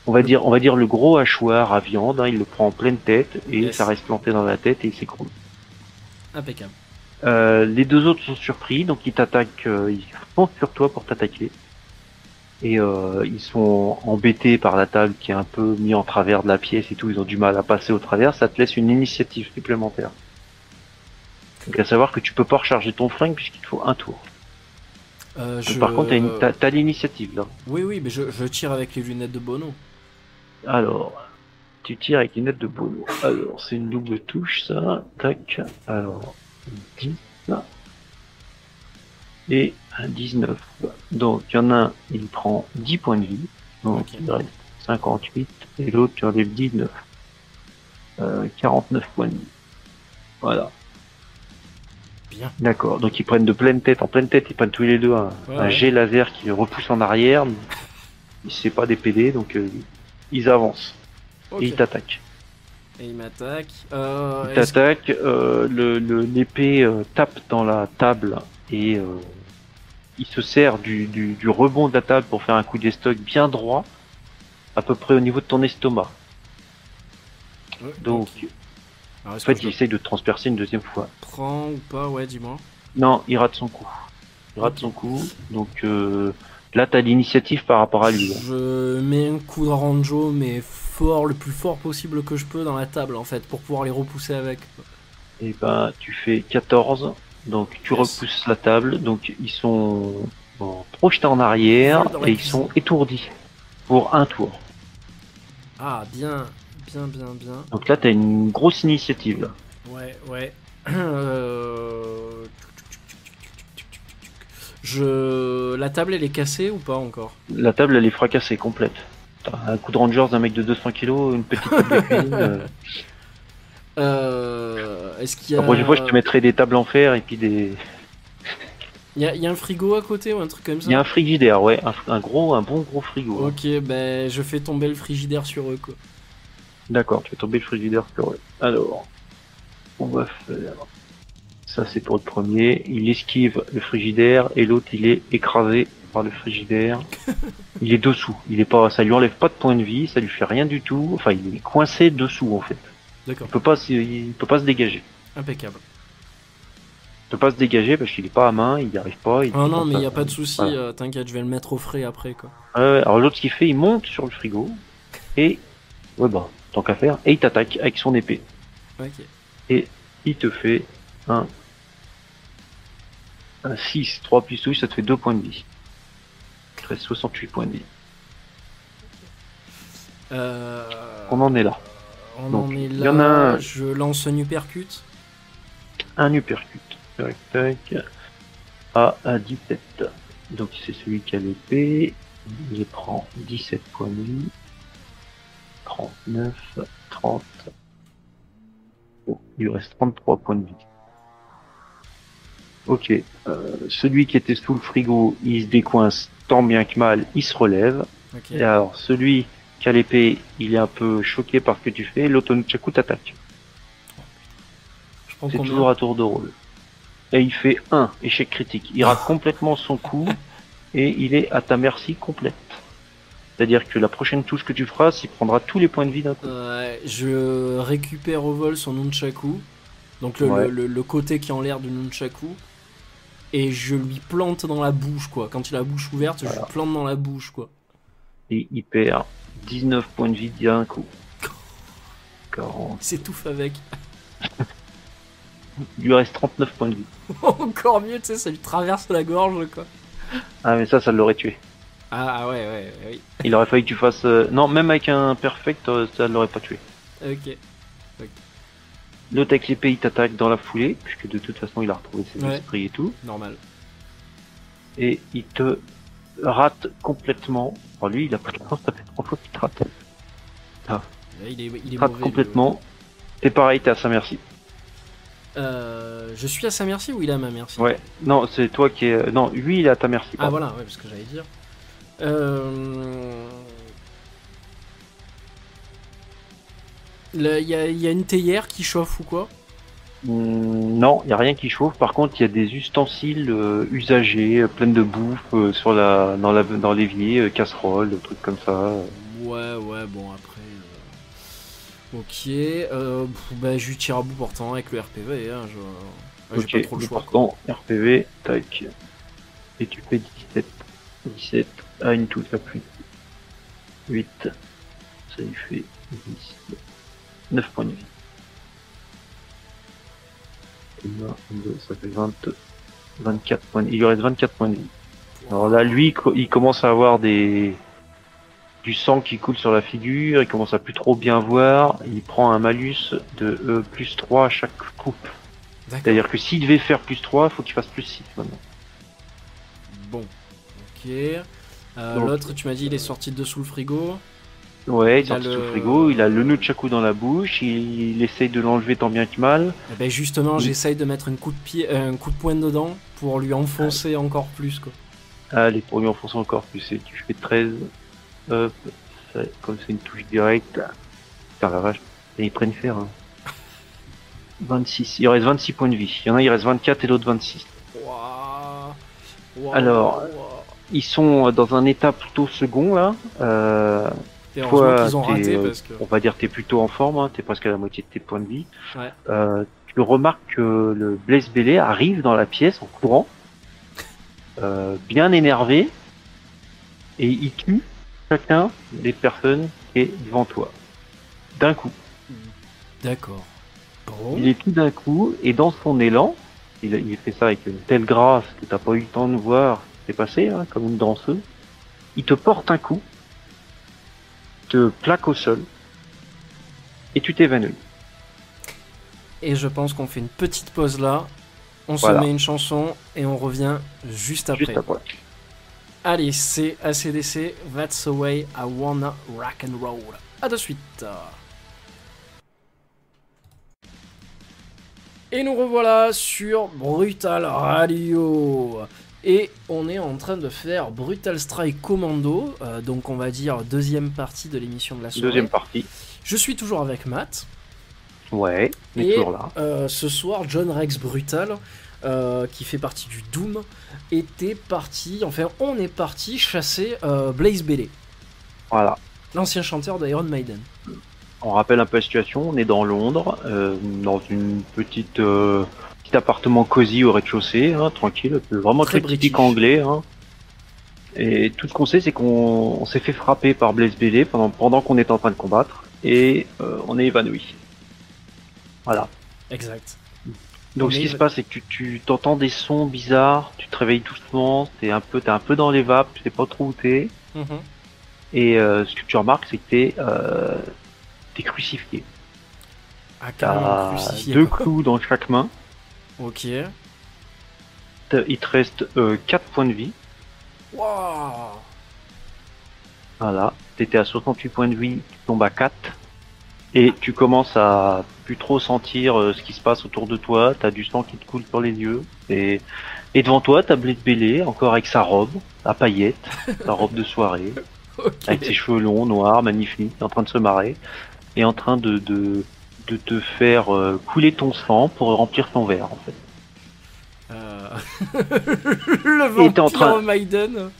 on va dire le gros hachoir à viande, hein, il le prend en pleine tête, et ça reste planté dans la tête et il s'écroule. Impeccable. Les deux autres sont surpris, donc ils t'attaquent, ils foncent sur toi pour t'attaquer. Et ils sont embêtés par la table qui est un peu mis en travers de la pièce et tout, ils ont du mal à passer au travers, ça te laisse une initiative supplémentaire. Donc à savoir que tu peux pas recharger ton flingue puisqu'il te faut un tour. Par contre, t'as l'initiative là. Oui, mais je tire avec les lunettes de Bono. Alors, tu tires avec les lunettes de Bono. Alors, c'est une double touche ça. Tac. Alors, 10 là. Et un 19. Donc, il y en a un, il prend 10 points de vie. Donc, il reste 58. Et l'autre, tu enlèves 19. 49 points de vie. Voilà. Bien. D'accord. Donc, ils prennent de pleine tête. En pleine tête, ils prennent tous les deux un jet laser qui les repousse en arrière. C'est pas des PD, donc ils avancent. Et ils t'attaquent. Et il m'attaque. Il t'attaque. L'épée tape dans la table et il se sert du rebond de la table pour faire un coup d'estoc bien droit, à peu près au niveau de ton estomac. Donc, en fait, il essaye de te transpercer une deuxième fois. Prends ou pas, ouais, dis-moi. Non, il rate son coup. Donc là, t'as l'initiative par rapport à lui. Je mets un coup de ranjo, mais le plus fort possible que je peux dans la table, en fait, pour pouvoir les repousser avec. Et ben, tu fais 14. Donc tu repousses la table, donc ils sont projetés en arrière et ils sont étourdis pour un tour. Ah, bien. Donc là, t'as une grosse initiative là. Ouais. La table, elle est cassée ou pas encore? La table, elle est fracassée, complète. T'as un coup de rangers d'un mec de 200 kilos, une petite table de cuisine. Est-ce qu'il y a... La prochaine fois, je te mettrai des tables en fer et puis des... Il y a un frigo à côté ou un truc comme ça? Il y a un frigidaire, ouais, un bon gros frigo. Ok, ben je fais tomber le frigidaire sur eux, quoi. D'accord, tu fais tomber le frigidaire sur eux. Alors, on va faire... Ça, c'est pour le premier. Il esquive le frigidaire et l'autre, il est écrasé par le frigidaire. Il est dessous. Ça lui enlève pas de point de vie, ça lui fait rien du tout. Enfin, il est coincé dessous, en fait. D'accord. Il peut pas se dégager. Impeccable. Il peut pas se dégager parce qu'il est pas à main, il n'y arrive pas. Oh non, mais il y a pas de souci. Voilà. T'inquiète, je vais le mettre au frais après, quoi. Alors l'autre, ce qu'il fait, il monte sur le frigo et tant qu'à faire, et il t'attaque avec son épée. Ok. Et il te fait un 6, 3 plus touche, ça te fait 2 points de vie. Il te reste 68 points de vie. On en est là. On Donc, en est il y en là. a un. Je lance un uppercut. Un uppercut. Tac, tac. À 17. Donc c'est celui qui a l'épée. Il prend 17 points de vie. 39, 30. Oh, il lui reste 33 points de vie. Ok. Celui qui était sous le frigo, il se décoince tant bien que mal, il se relève. Ok. Et alors, celui qui a l'épée, il est un peu choqué par ce que tu fais. L'Otonchaku t'attaque. Je prends C'est combien? toujours à tour de rôle. Et il fait un échec critique. Il rate complètement son coup et il est à ta merci complète. C'est-à-dire que la prochaine touche que tu feras, il prendra tous les points de vie d'un coup. Je récupère au vol son nunchaku, donc Ouais. le côté qui est en l'air du nunchaku, et je lui plante dans la bouche, quoi. Quand il a la bouche ouverte, je lui plante dans la bouche, quoi. Et il perd 19 points de vie d'un coup. 40. Il s'étouffe avec. Il lui reste 39 points de vie. Encore mieux, tu sais, ça lui traverse la gorge, quoi. Ah mais ça l'aurait tué. Ah ouais, oui. Il aurait fallu que tu fasses... Non, même avec un perfect, ça l'aurait pas tué. Ok. L'autre avec l'épée, il t'attaque dans la foulée, puisque de toute façon, il a retrouvé ses esprits et tout. Normal. Et il te rate complètement. Alors lui, il a pas de chance, ça fait 3 fois qu'il te rate. Il est Rate mauvais, complètement. T'es pareil, t'es à sa merci. Je suis à sa merci ou il est à ma merci? Ouais, non, c'est toi qui est... Non, lui, il est à ta merci. Ah pardon. voilà, ouais, parce que j'allais dire. Il y a une théière qui chauffe ou quoi? Non, il n'y a rien qui chauffe. Par contre, il y a des ustensiles usagés, pleins de bouffe dans l'évier, casseroles, trucs comme ça. Ouais, bon après. Ok, bah je lui tire à bout portant avec le RPV. Hein, j'ai pas trop le choix. Pourtant, RPV, tac. Et tu fais 17 à une touche à plus. 8. Ça lui fait 10. 9 points de vie. 1, 2, ça fait 20, 24 points de vie. Il lui reste 24 points de vie. Alors là, lui, il commence à avoir du sang qui coule sur la figure, il commence à plus trop bien voir, il prend un malus de plus 3 à chaque coup. C'est-à-dire que s'il devait faire plus 3, il faut qu'il fasse plus 6 maintenant. Bon, ok. L'autre, tu m'as dit, il est sorti de dessous le frigo. Ouais, il sort sous le frigo, il a le nunchaku dans la bouche, il essaye de l'enlever tant bien que mal. Et ben justement, j'essaye de mettre un coup de poing dedans pour lui enfoncer encore plus, quoi. Allez, pour lui enfoncer encore plus, et tu fais 13. Hop, comme c'est une touche directe. Putain la vache, et ils prennent fer. Hein. 26, il reste 26 points de vie. Il y en a, il reste 24 et l'autre 26. Alors, ils sont dans un état plutôt second là. Toi, qu'ils ont raté parce que... on va dire t'es plutôt en forme, hein, t'es presque à la moitié de tes points de vie. Ouais. Tu remarques que le Blaze Bélé arrive dans la pièce en courant, bien énervé, et il tue chacun des personnes qui est devant toi. D'un coup. D'accord. Bon. Il est tout d'un coup, et dans son élan, il fait ça avec une telle grâce que t'as pas eu le temps de voir ce qui s'est passé, hein, comme une danseuse. Il te porte un coup, te plaque au sol, et tu t'évanouis. Et je pense qu'on fait une petite pause là, on se met une chanson, et on revient juste après. Allez, c'est ACDC, That's the way I wanna rock and roll. A de suite. Et nous revoilà sur Brutal Radio. Et on est en train de faire Brutal Strike Commando, donc on va dire deuxième partie de l'émission de la soirée. Deuxième partie. Je suis toujours avec Matt. Ouais, on est toujours là. Ce soir, John Rex Brutal, qui fait partie du Doom, on est parti chasser Blaze Bayley. Voilà. L'ancien chanteur d'Iron Maiden. On rappelle un peu la situation, on est dans Londres, dans une petit appartement cosy au rez-de-chaussée, hein, tranquille, vraiment très typique anglais. Hein. Et tout ce qu'on sait, c'est qu'on s'est fait frapper par Blaze Bayley pendant qu'on était en train de combattre, et on est évanoui. Voilà. Exact. Donc ce qui se passe, c'est que tu t'entends des sons bizarres, tu te réveilles doucement, t'es un peu dans les vapes, tu sais pas trop où t'es. Et ce que tu remarques, c'est que t'es crucifié. Ah, carrément crucifié. Deux clous dans chaque main. Ok. Il te reste 4 points de vie. Waouh. Voilà. T'étais à 68 points de vie, tu tombes à 4. Et tu commences à plus trop sentir ce qui se passe autour de toi. T'as du sang qui te coule sur les yeux. Et devant toi, t'as Blaze Bayley, encore avec sa robe à paillettes, sa robe de soirée, avec ses cheveux longs, noirs, magnifiques, en train de se marrer, et en train de te faire couler ton sang pour remplir ton verre, en fait. Le vampire Maiden.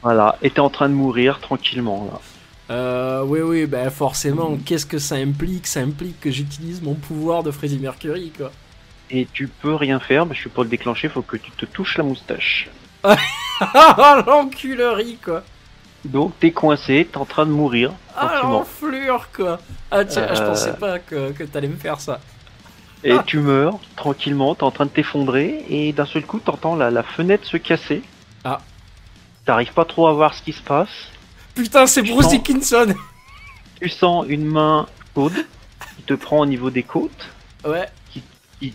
Voilà, et t'es en train de mourir tranquillement, là. Oui, bah forcément, qu'est-ce que ça implique? Ça implique que j'utilise mon pouvoir de Freddie Mercury, quoi. Et tu peux rien faire, mais je suis pour le déclencher, faut que tu te touches la moustache. L'enculerie, quoi. Donc t'es coincé, t'es en train de mourir. Ah, l'enflure, quoi. Ah tiens, je pensais pas que t'allais me faire ça. Et tu meurs, tranquillement, t'es en train de t'effondrer, et d'un seul coup t'entends la fenêtre se casser. Ah. T'arrives pas trop à voir ce qui se passe. Putain, c'est Bruce Dickinson. Tu sens une main chaude qui te prend au niveau des côtes. Ouais. Qui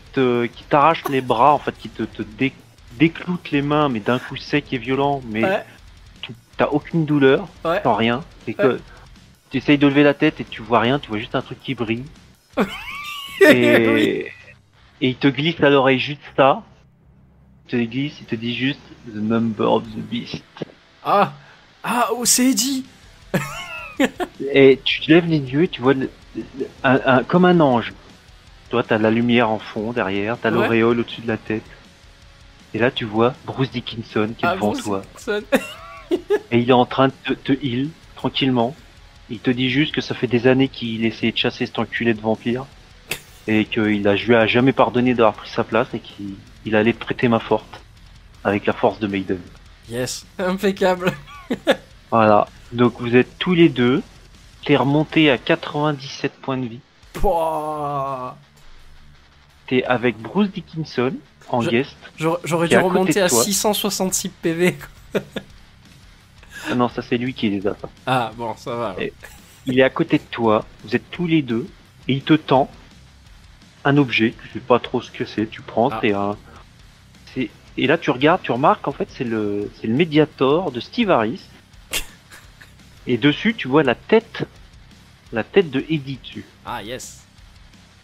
t'arrache les bras, en fait, qui te décloute les mains, mais d'un coup sec et violent, mais tu t'as aucune douleur, tu sens rien. Et que tu essayes de lever la tête et tu vois rien, tu vois juste un truc qui brille. Et il te glisse à l'oreille juste ça. Il te dit juste The Number of the Beast. Ah, oh, c'est Eddie. Et tu te lèves les yeux et tu vois comme un ange. Toi, t'as la lumière en fond derrière, t'as l'auréole au-dessus de la tête. Et là, tu vois Bruce Dickinson qui est devant toi. Et il est en train de te heal tranquillement. Il te dit juste que ça fait des années qu'il essayait de chasser cet enculé de vampire. Et je lui a jamais pardonné d'avoir pris sa place et qu'il allait te prêter main forte. Avec la force de Maiden. Yes, impeccable. Voilà. Donc vous êtes tous les deux. T'es remonté à 97 points de vie. Pouah. T'es avec Bruce Dickinson en guest. J'aurais dû remonter à 666 PV. Ah non, ça c'est lui qui les a. Ça. Ah bon, ça va. Ouais. Il est à côté de toi. Vous êtes tous les deux. Et il te tend un objet. Tu sais pas trop ce que c'est. Tu prends. Et là tu regardes, tu remarques en fait c'est le Mediator de Steve Harris. Et dessus tu vois la tête de Eddie dessus. Ah yes.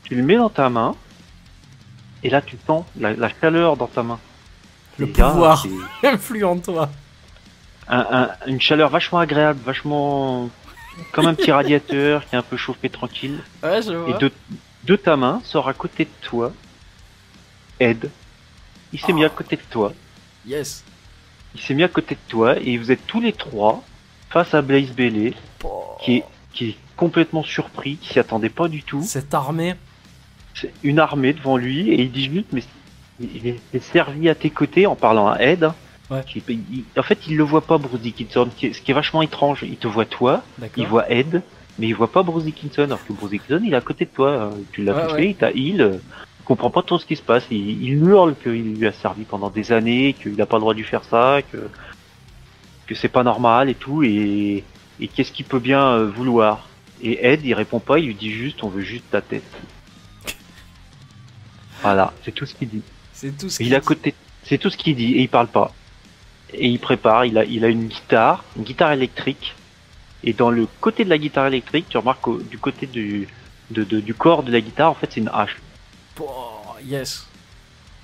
Tu le mets dans ta main. Et là tu sens la chaleur dans ta main. Le pouvoir influe en toi. Une chaleur vachement agréable, vachement comme un petit radiateur qui est un peu chauffé tranquille. Ouais, je vois. Et de ta main sort à côté de toi Ed. Il s'est mis à côté de toi. Yes. Il s'est mis à côté de toi et vous êtes tous les trois face à Blaze Bayley qui est complètement surpris, qui s'y attendait pas du tout. Cette armée. C'est une armée devant lui et il dit juste mais il est servi à tes côtés en parlant à Ed. Ouais. En fait il le voit pas Bruce Dickinson, ce qui est vachement étrange. Il te voit toi, il voit Ed, mais il voit pas Bruce Dickinson alors que Bruce Dickinson il est à côté de toi. Tu l'as touché, il t'a heal. Il comprend pas trop ce qui se passe. Il hurle qu'il lui a servi pendant des années, qu'il n'a pas le droit de lui faire ça, que c'est pas normal et tout, et qu'est-ce qu'il peut bien vouloir. Et Ed, il répond pas, il lui dit juste, on veut juste ta tête. Voilà, c'est tout ce qu'il dit. C'est tout ce qu'il dit. C'est tout ce qu'il dit, et il parle pas. Et il prépare, il a une guitare électrique, et dans le côté de la guitare électrique, tu remarques du côté du corps de la guitare, en fait, c'est une hache. Oh, yes.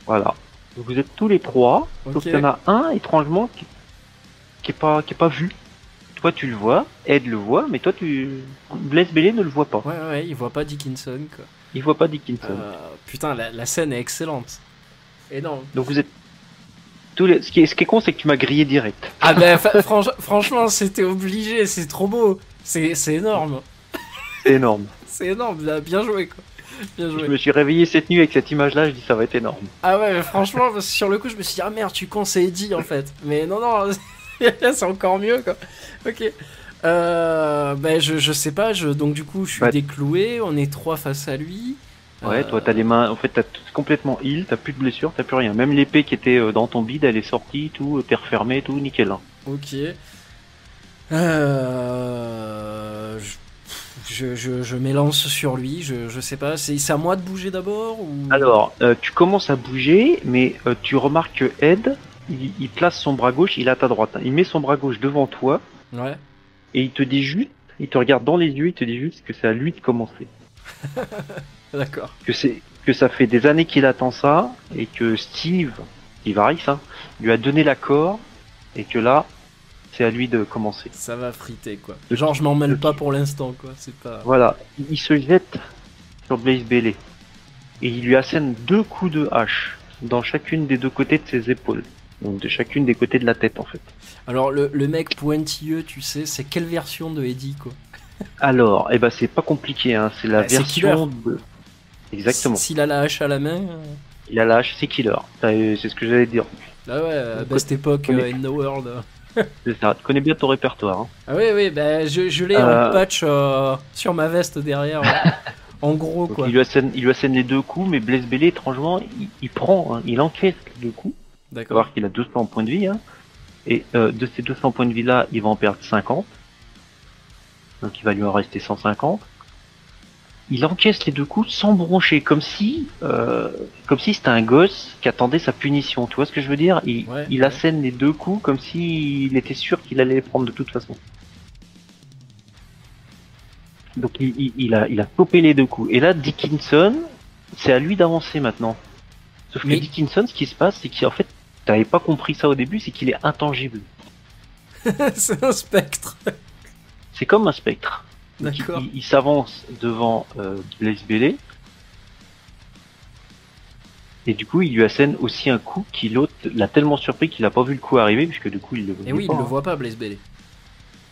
Voilà. Donc vous êtes tous les trois. Donc il y en a un, étrangement, qui est pas vu. Toi tu le vois, Ed le voit, mais toi Blaze Bayley ne le voit pas. Ouais, il voit pas Dickinson, quoi. Il voit pas Dickinson. Putain, la scène est excellente. Énorme. Donc vous êtes tous les... Ce qui est con, c'est que tu m'as grillé direct. Ah ben, franchement, c'était obligé, c'est trop beau. C'est énorme. C'est énorme. C'est énorme, bien joué, quoi. Bien joué. Je me suis réveillé cette nuit avec cette image-là, je dis ça va être énorme. Ah ouais, mais franchement, sur le coup, je me suis dit, ah merde, tu con, c'est Eddie en fait. Mais non, c'est encore mieux, quoi. Ok. Ben, je sais pas, donc du coup, je suis décloué, on est trois face à lui. Ouais, toi t'as les mains, en fait t'as complètement heal, t'as plus de blessure, t'as plus rien. Même l'épée qui était dans ton bide, elle est sortie, tout, t'es refermé, tout, nickel. Hein. Ok. Je m'élance sur lui, je sais pas, c'est à moi de bouger d'abord ou... Alors, tu commences à bouger, mais tu remarques que Ed, il place son bras gauche, il est à ta droite. Il met son bras gauche devant toi, Ouais, et il te dit juste, il te regarde dans les yeux, il te dit juste que c'est à lui de commencer. d'accord. Que ça fait des années qu'il attend ça, et que Steve Harris, hein, lui a donné l'accord, et que là, c'est à lui de commencer. Ça va friter, quoi. Genre, je m'en mêle pas pour l'instant, quoi, c'est pas... Voilà, il se jette sur Blaze Bailey, et il lui assène 2 coups de hache, dans chacune des 2 côtés de ses épaules. Donc de chacune des côtés de la tête, en fait. Alors, le mec pointilleux, tu sais, c'est quelle version de Eddie, quoi? Alors, eh ben c'est pas compliqué, hein. C'est la C'est version de... Exactement. S'il a la hache à la main... Il a la hache, c'est Killer. C'est ce que j'allais dire. Ah ouais, best époque in the world. C'est ça, tu connais bien ton répertoire. Hein. Ah oui, bah, je l'ai en patch sur ma veste derrière. En gros, Donc, quoi. il lui assène les 2 coups, mais Blaze Bailey, étrangement, il prend, hein, il encaisse les 2 coups. Il faut D'accord. voir qu'il a 200 points de vie. Hein. Et de ces 200 points de vie là, il va en perdre 50. Donc il va lui en rester 150. Il encaisse les 2 coups sans broncher, comme si c'était un gosse qui attendait sa punition. Tu vois ce que je veux dire? Il assène les 2 coups comme s'il était sûr qu'il allait les prendre de toute façon. Donc il a topé les 2 coups. Et là, Dickinson, c'est à lui d'avancer maintenant. Sauf que Dickinson, ce qui se passe, c'est qu'en fait, t'avais pas compris ça au début, c'est qu'il est intangible. C'est un spectre. C'est comme un spectre. D'accord. Il s'avance devant Blaze Bailey. Et du coup, il lui assène aussi un coup qui l'autre l'a tellement surpris qu'il a pas vu le coup arriver, puisque du coup, il le voit pas. Et oui, il le voit pas, Blaze Bailey.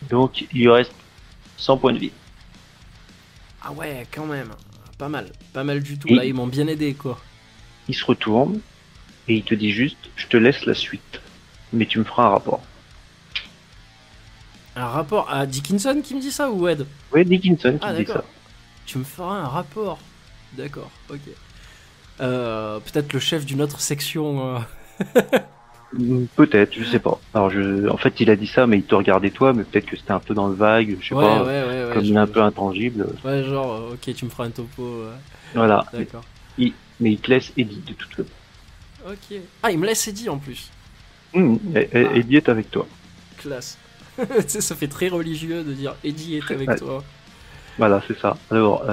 Donc, il lui reste 100 points de vie. Ah ouais, quand même. Pas mal. Pas mal du tout. Et là, ils m'ont bien aidé, quoi. Il se retourne et il te dit juste, je te laisse la suite. Mais tu me feras un rapport. Un rapport à Dickinson qui me dit ça ou Ed? Oui, Dickinson qui dit ça. Tu me feras un rapport. D'accord, ok. Peut-être le chef d'une autre section. Peut-être, je sais pas. Alors, en fait, il a dit ça, mais il te regardait toi, mais peut-être que c'était un peu dans le vague, je sais pas. Ouais, comme il est un peu intangible. Ouais, genre, ok, tu me feras un topo. Voilà. D'accord. Mais il te laisse Eddie de toute façon. Ok. Ah, il me laisse Eddie en plus. Eddie est avec toi. Classe. Tu sais, ça fait très religieux de dire Eddie est avec toi. Voilà, c'est ça. Alors,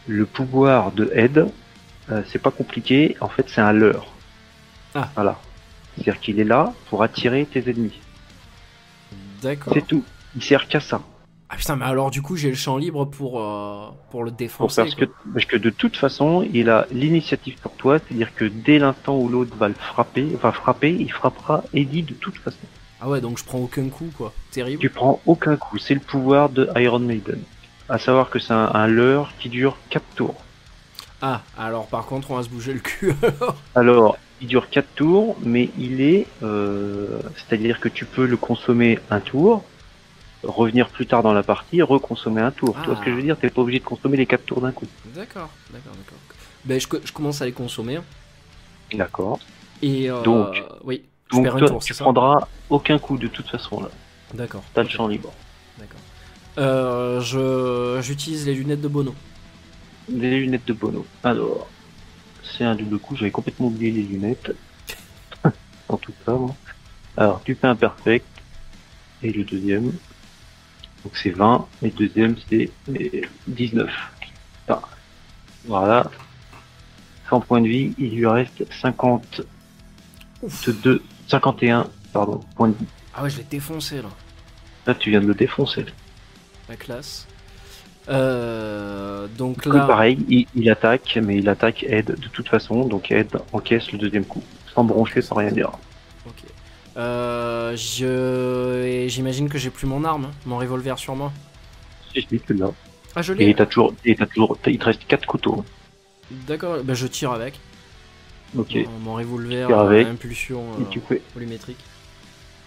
le pouvoir de Ed, c'est pas compliqué. En fait, c'est un leurre. Ah. Voilà. C'est-à-dire qu'il est là pour attirer tes ennemis. D'accord. C'est tout. Il sert qu'à ça. Ah putain, mais alors du coup, j'ai le champ libre pour le défoncer. Parce que de toute façon, il a l'initiative sur toi. C'est-à-dire que dès l'instant où l'autre va frapper, il frappera Eddie de toute façon. Ah ouais, donc je prends aucun coup, quoi. Terrible. Tu prends aucun coup. C'est le pouvoir de Iron Maiden. À savoir que c'est un leurre qui dure 4 tours. Ah, alors par contre, on va se bouger le cul alors. Alors, il dure 4 tours, mais il est... c'est-à-dire que tu peux le consommer un tour, revenir plus tard dans la partie, reconsommer un tour. Tu vois ce que je veux dire? T'es pas obligé de consommer les 4 tours d'un coup. D'accord. Ben, je commence à les consommer. D'accord. Et donc, oui, donc je perds toi, un tour, tu c'est ça? prendras aucun coup de toute façon là. D'accord. T'as le champ libre. D'accord. J'utilise les lunettes de Bono. Les lunettes de Bono. Alors, c'est un double coup, j'avais complètement oublié les lunettes. En tout cas, moi. Alors, tu fais un perfect. Et le deuxième. Donc c'est 20. Et le deuxième, c'est 19. Enfin, voilà. 100 points de vie, il lui reste 51, points de vie. Ah ouais, je l'ai défoncé là. Là, tu viens de le défoncer. La classe. Donc là... pareil, il attaque, mais il attaque Ed de toute façon, donc Ed encaisse le deuxième coup. Sans broncher, sans rien dire. Ok. J'imagine que j'ai plus mon arme, mon revolver sur moi. Si, tu l'as. Ah, je l'ai. Et il te reste 4 couteaux. D'accord, bah je tire avec. Ok. Mon revolver à impulsion volumétrique.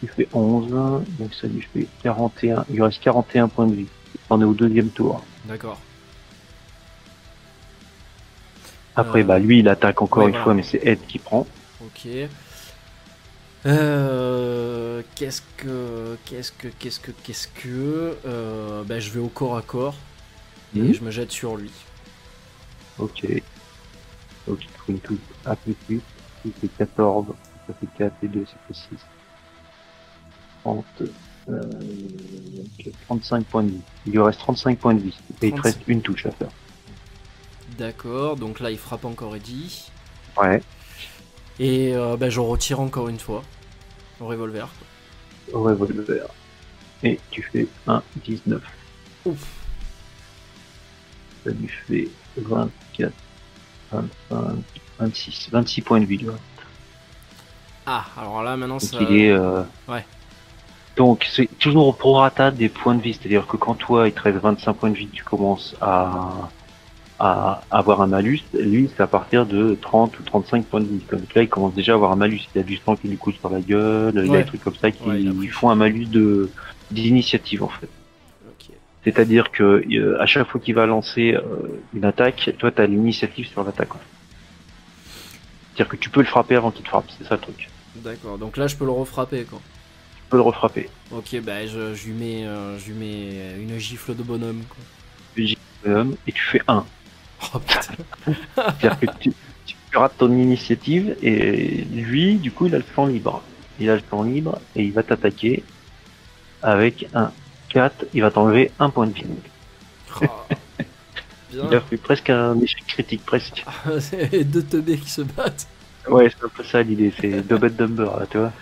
Tu fais 11, donc ça lui fait 41. Il lui reste 41 points de vie. On est au deuxième tour. D'accord. Après, lui, il attaque encore une fois, mais c'est Ed qui prend. Ok. Qu'est-ce que... je vais au corps à corps et je me jette sur lui. Ok. Donc il faut une touche un peu plus. C'est 14, ça fait 4 et 2, ça fait 6. 30, 35 points de vie. Il lui reste 35 points de vie. Et il te reste une touche à faire. D'accord, donc là il frappe encore Eddie. Ouais. Et je retire encore une fois. Au revolver. Au revolver. Et tu fais un 19. Ouf. Ça lui fait 24, 25, 26. 26 points de vie. Là. Ah, alors là maintenant donc ça... il est, Ouais. Donc c'est toujours au prorata des points de vie. C'est-à-dire que quand toi il te reste 25 points de vie, tu commences à avoir un malus. Lui c'est à partir de 30 ou 35 points de vie. Donc là il commence déjà à avoir un malus. Il a du sang qui lui coule sur la gueule, il y a des trucs comme ça qui lui font un malus d'initiative en fait. Okay. C'est-à-dire que à chaque fois qu'il va lancer une attaque, toi tu as l'initiative sur l'attaque. C'est-à-dire que tu peux le frapper avant qu'il te frappe, c'est ça le truc. D'accord, donc là je peux le refrapper quoi. Tu peux le refrapper. Ok, je lui mets une gifle de bonhomme quoi. Une gifle de bonhomme et tu fais 1. Oh putain. C'est-à-dire que tu rates ton initiative et lui, du coup, il a le flanc libre. Il a le flanc libre et il va t'attaquer avec un 4. Il va t'enlever 1 point de vie. Oh, bien. Il a fait presque un échec critique, presque. C'est deux teubés qui se battent. Ouais, c'est un peu ça l'idée, c'est double dumber, là, tu vois.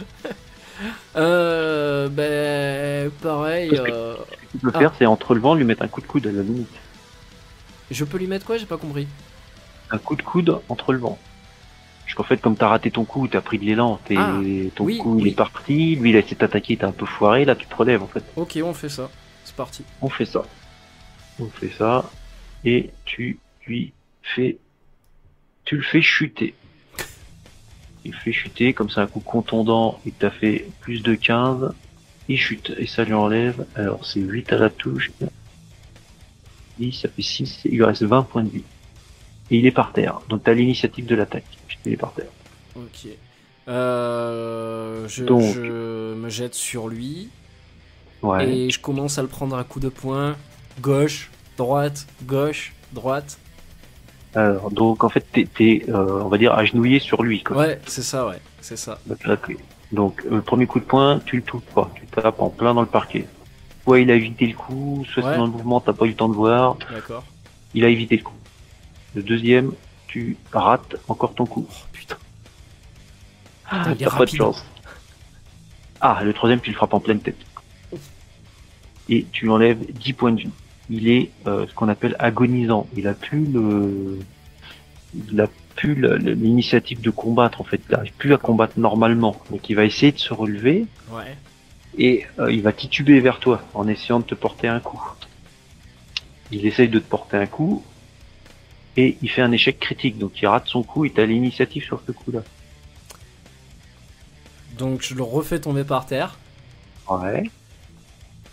Pareil. Ce que tu peux faire, c'est en te relevant, lui mettre un coup de coude à la limite. Je peux lui mettre quoi? J'ai pas compris. Un coup de coude en te relevant. Parce qu'en fait, comme t'as raté ton coup, t'as pris de l'élan, ton coup il est parti, lui il a essayé de t'attaquer, t'as un peu foiré, là tu te relèves en fait. Ok, on fait ça. C'est parti. On fait ça. Et tu le fais chuter. Il fait chuter, comme c'est un coup contondant, il t'a fait plus de 15, il chute, et ça lui enlève, alors c'est 8 à la touche, 10, ça fait 6, il lui reste 20 points de vie. Et il est par terre, donc t'as l'initiative de l'attaque, il est par terre. Ok. Je me jette sur lui, et je commence à le prendre à coups de poing, gauche, droite, gauche, droite. Alors, donc en fait t'es on va dire agenouillé sur lui quoi. Ouais, c'est ça, c'est ça. Donc le premier coup de poing, tu le touches pas, tu tapes en plein dans le parquet. Soit il a évité le coup, soit c'est dans le mouvement, t'as pas eu le temps de voir. D'accord. Il a évité le coup. Le deuxième, tu rates encore ton coup. Oh putain. T'as pas de chance. Ah, le troisième, tu le frappes en pleine tête. Et tu lui enlèves 10 points de vie. Il est ce qu'on appelle agonisant. Il a plus l'initiative de combattre en fait. Il n'arrive plus à combattre normalement. Donc il va essayer de se relever. Ouais. Et il va tituber vers toi en essayant de te porter un coup. Il essaye de te porter un coup et il fait un échec critique. Donc il rate son coup et t'as l'initiative sur ce coup-là. Donc je le refais tomber par terre. Ouais.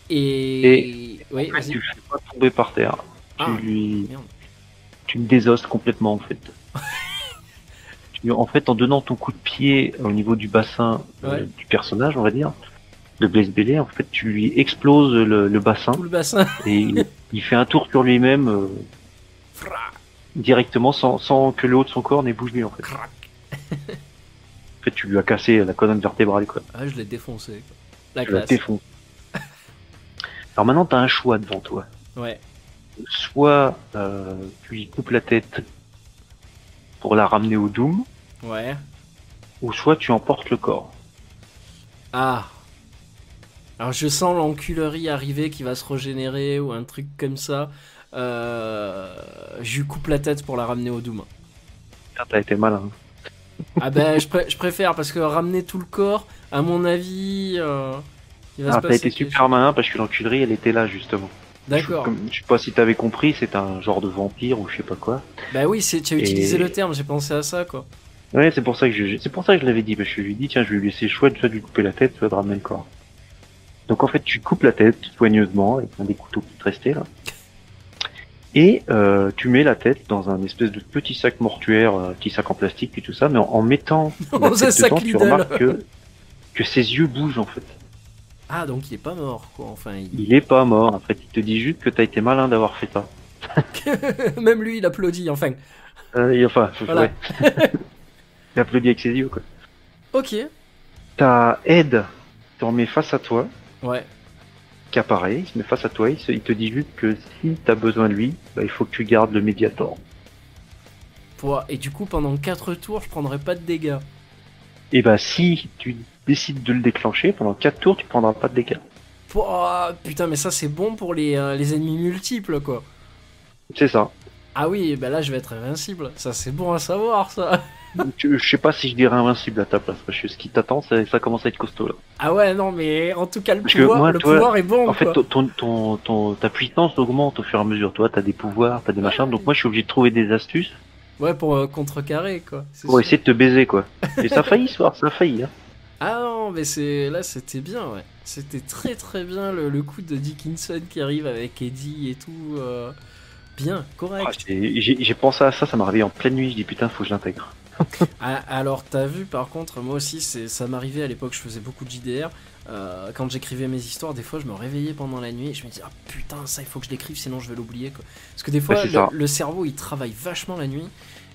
Et oui, en fait, tu le fais pas tomber par terre. Tu le désosses complètement en fait. En fait, en donnant ton coup de pied au niveau du bassin du personnage, on va dire, de Blaze Bayley, en fait, tu lui exploses le bassin. Tout le bassin. Et il fait un tour sur lui-même directement sans que le haut de son corps n'ait bougé en fait. En fait, tu lui as cassé la colonne vertébrale quoi. Ah, je l'ai défoncé. Quoi. La classe. Tu l'as défoncé. Alors maintenant, t'as un choix devant toi. Ouais. Soit tu lui coupes la tête pour la ramener au Doom. Ouais. Ou soit tu emportes le corps. Ah. Alors je sens l'enculerie arriver qui va se régénérer ou un truc comme ça. Je lui coupe la tête pour la ramener au Doom. T'as été malin. Ah ben je préfère parce que ramener tout le corps, à mon avis, il va se passer. T'as été super malin parce que l'enculerie elle était là justement. D'accord. Je sais pas si t'avais compris, c'est un genre de vampire ou je sais pas quoi. Bah oui, tu as utilisé le terme, j'ai pensé à ça quoi. Ouais, c'est pour ça que je l'avais dit, parce que je lui ai dit tiens, je vais lui laisser le choix soit de lui couper la tête, soit de ramener le corps. Donc en fait, tu coupes la tête soigneusement avec un des couteaux qui te restait là. Et tu mets la tête dans un espèce de petit sac mortuaire, petit sac en plastique et tout ça, mais en mettant la tête dedans, tu remarques que que ses yeux bougent en fait. Ah, donc il est pas mort, quoi. Enfin, Il est pas mort, en fait, il te dit juste que t'as été malin d'avoir fait ça. Même lui, il applaudit, enfin. Voilà. Ouais. Il applaudit avec ses yeux, quoi. Ok. T'as Ed, qui t'en met face à toi, Ouais. qui apparaît, il se met face à toi, il te dit juste que si t'as besoin de lui, bah, il faut que tu gardes le Mediator. Et du coup, pendant 4 tours, je prendrai pas de dégâts. Et bah si tu décides de le déclencher, pendant 4 tours, tu prendras pas de dégâts. Putain, mais ça c'est bon pour les ennemis multiples, quoi. C'est ça. Ah oui, bah là je vais être invincible. Ça c'est bon à savoir, ça. Je sais pas si je dirais invincible à ta place, parce que ce qui t'attend, ça commence à être costaud là. Ah ouais, non, mais en tout cas, le Parce pouvoir, que moi, pouvoir est bon, en fait, quoi. ta puissance augmente au fur et à mesure. Toi, t'as des pouvoirs, t'as des machins, donc moi je suis obligé de trouver des astuces Ouais, pour contrecarrer, quoi. pour essayer de te baiser, quoi. Et ça a failli, ça a failli, hein. Ah non, mais là c'était bien, ouais. C'était très très bien le coup de Dickinson qui arrive avec Eddie et tout. Bien, correct. J'ai pensé à ça, ça m'est arrivé en pleine nuit, je dis putain, faut que je l'intègre. Alors t'as vu, par contre, moi aussi ça m'arrivait à l'époque, je faisais beaucoup de JDR. Quand j'écrivais mes histoires, des fois je me réveillais pendant la nuit et je me disais ah putain, ça il faut que je l'écrive sinon je vais l'oublier, quoi. Parce que des fois le cerveau il travaille vachement la nuit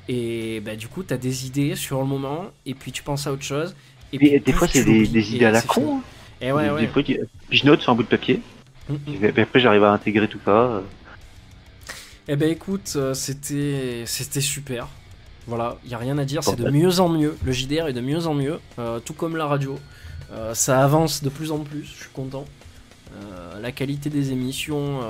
et bah du coup t'as des idées sur le moment et puis tu penses à autre chose. Et puis, des fois c'est des idées à la con. Et ouais. Des fois, puis je note sur un bout de papier. Et après j'arrive à intégrer tout ça. Eh ben écoute, c'était super. Voilà, il n'y a rien à dire, c'est de mieux en mieux. Le JDR est de mieux en mieux, tout comme la radio. Ça avance de plus en plus, je suis content. La qualité des émissions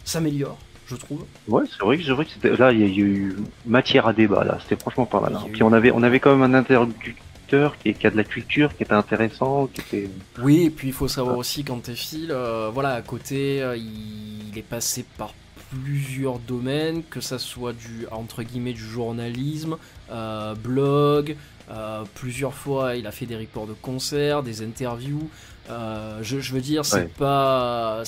s'améliore, je trouve. Ouais, c'est vrai que c'était là, il y a eu matière à débat là. C'était franchement pas mal. Hein. Puis on avait quand même un interlocuteur qui a de la culture, qui était intéressant, qui était. Oui, et puis il faut savoir aussi quand t'es fil, voilà, à côté, il est passé par plusieurs domaines, que ça soit du entre guillemets du journalisme, blog, plusieurs fois il a fait des reports de concerts, des interviews. Je veux dire, c'est pas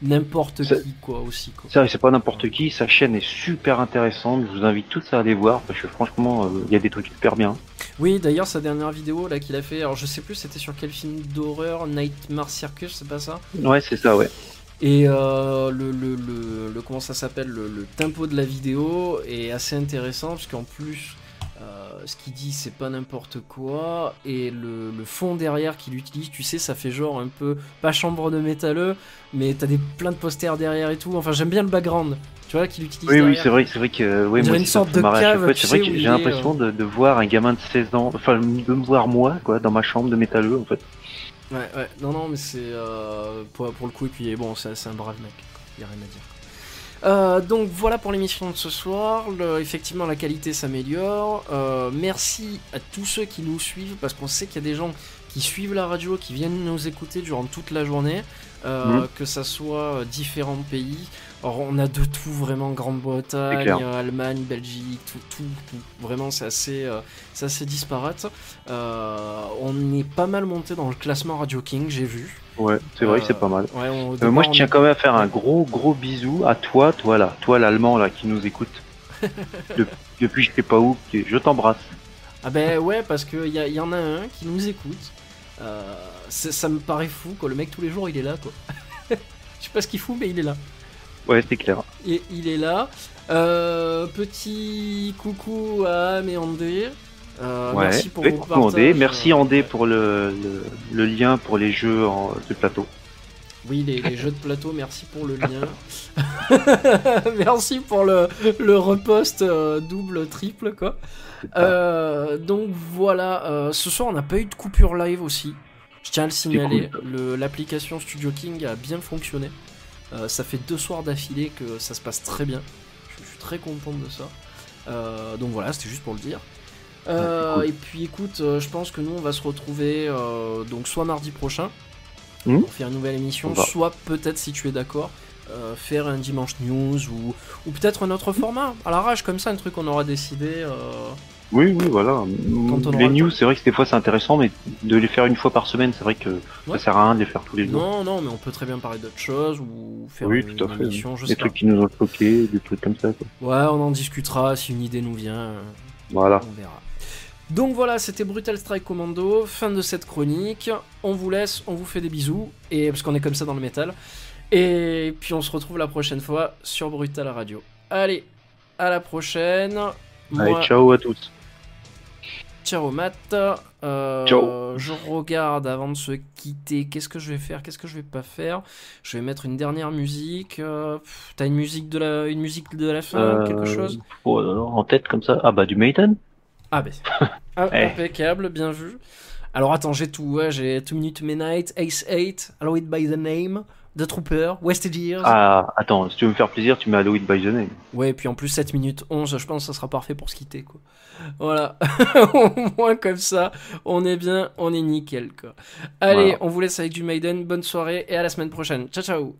n'importe qui, quoi, aussi, quoi. C'est vrai, c'est pas n'importe qui. Sa chaîne est super intéressante. Je vous invite tous à aller voir parce que franchement, il y a des trucs super bien. Oui, d'ailleurs sa dernière vidéo là qu'il a fait, alors je sais plus c'était sur quel film d'horreur, Nightmare Circus, c'est pas ça? Ouais, c'est ça, ouais. Et le comment ça s'appelle, le tempo de la vidéo est assez intéressant parce qu'en plus ce qu'il dit c'est pas n'importe quoi et le fond derrière qu'il utilise, tu sais, ça fait genre un peu pas chambre de métalleux mais t'as plein de posters derrière et tout, enfin j'aime bien le background, tu vois, qu'il utilise derrière. Oui, c'est vrai que ouais, moi une sorte de cave, c'est vrai que j'ai l'impression de voir un gamin de 16 ans, enfin de me voir moi quoi dans ma chambre de métalleux en fait. Ouais, non, mais c'est pour le coup, et puis bon, c'est un brave mec, y a rien à dire. Donc voilà pour l'émission de ce soir. Effectivement, la qualité s'améliore. Merci à tous ceux qui nous suivent, parce qu'on sait qu'il y a des gens qui suivent la radio, qui viennent nous écouter durant toute la journée, que ça soit différents pays. Alors on a de tout, vraiment, Grande-Bretagne, Allemagne, Belgique, tout. Vraiment, c'est assez disparate. On est pas mal monté dans le classement Radio King, j'ai vu. Ouais, c'est vrai que c'est pas mal. Ouais, moi, je tiens quand même à faire un gros bisou à toi l'allemand là qui nous écoute. Depuis je sais pas où, je t'embrasse. Ah ben ouais, parce que y en a un qui nous écoute. Ça me paraît fou, quoi. Le mec tous les jours il est là, quoi. Je sais pas ce qu'il fout, mais il est là. Ouais, c'est clair. Et il est là. Petit coucou à Andé. Merci pour vos partages. Merci Andé pour le lien pour les jeux de plateau. Oui, les jeux de plateau, merci pour le lien. Merci pour le repost double, triple, quoi. Donc voilà, ce soir on n'a pas eu de coupure live aussi. Je tiens à le signaler, cool. L'application Studio King a bien fonctionné. Ça fait 2 soirs d'affilée que ça se passe très bien. Je suis très content de ça. Donc voilà, c'était juste pour le dire. Cool. Et puis écoute, je pense que nous on va se retrouver donc soit mardi prochain pour faire une nouvelle émission, soit peut-être, si tu es d'accord, faire un dimanche news ou peut-être un autre format à l'arrache comme ça, un truc qu'on aura décidé. Oui, voilà. Les news, c'est vrai que des fois c'est intéressant, mais de les faire une fois par semaine, c'est vrai que ça sert à rien de les faire tous les jours. Non, mais on peut très bien parler d'autres choses ou faire une émission, je sais pas. Des trucs qui nous ont choqués, des trucs comme ça, quoi. Ouais, on en discutera si une idée nous vient. Voilà. On verra. Donc voilà, c'était Brutal Strike Commando, fin de cette chronique. On vous laisse, on vous fait des bisous, et parce qu'on est comme ça dans le métal. Et puis on se retrouve la prochaine fois sur Brutal Radio. Allez, à la prochaine. Allez, ciao à tous. Ciao Matt. Ciao. Je regarde avant de se quitter. Qu'est-ce que je vais faire? Qu'est-ce que je vais pas faire? Je vais mettre une dernière musique. T'as une musique de la fin, quelque chose? En tête comme ça. Ah bah du Maiden. Ah ben, impeccable, bien vu. Alors attends, j'ai tout, ouais, j'ai 2 Minutes Midnight, Ace 8, Hallowed by the Name, The Trooper, Wasted Years. Ah, attends, si tu veux me faire plaisir, tu mets Hallowed by the Name. Ouais, et puis en plus 7 minutes 11, je pense que ça sera parfait pour se quitter, quoi. Voilà, au moins comme ça, on est bien, on est nickel, quoi. Allez, voilà. On vous laisse avec du Maiden, bonne soirée et à la semaine prochaine. Ciao, ciao.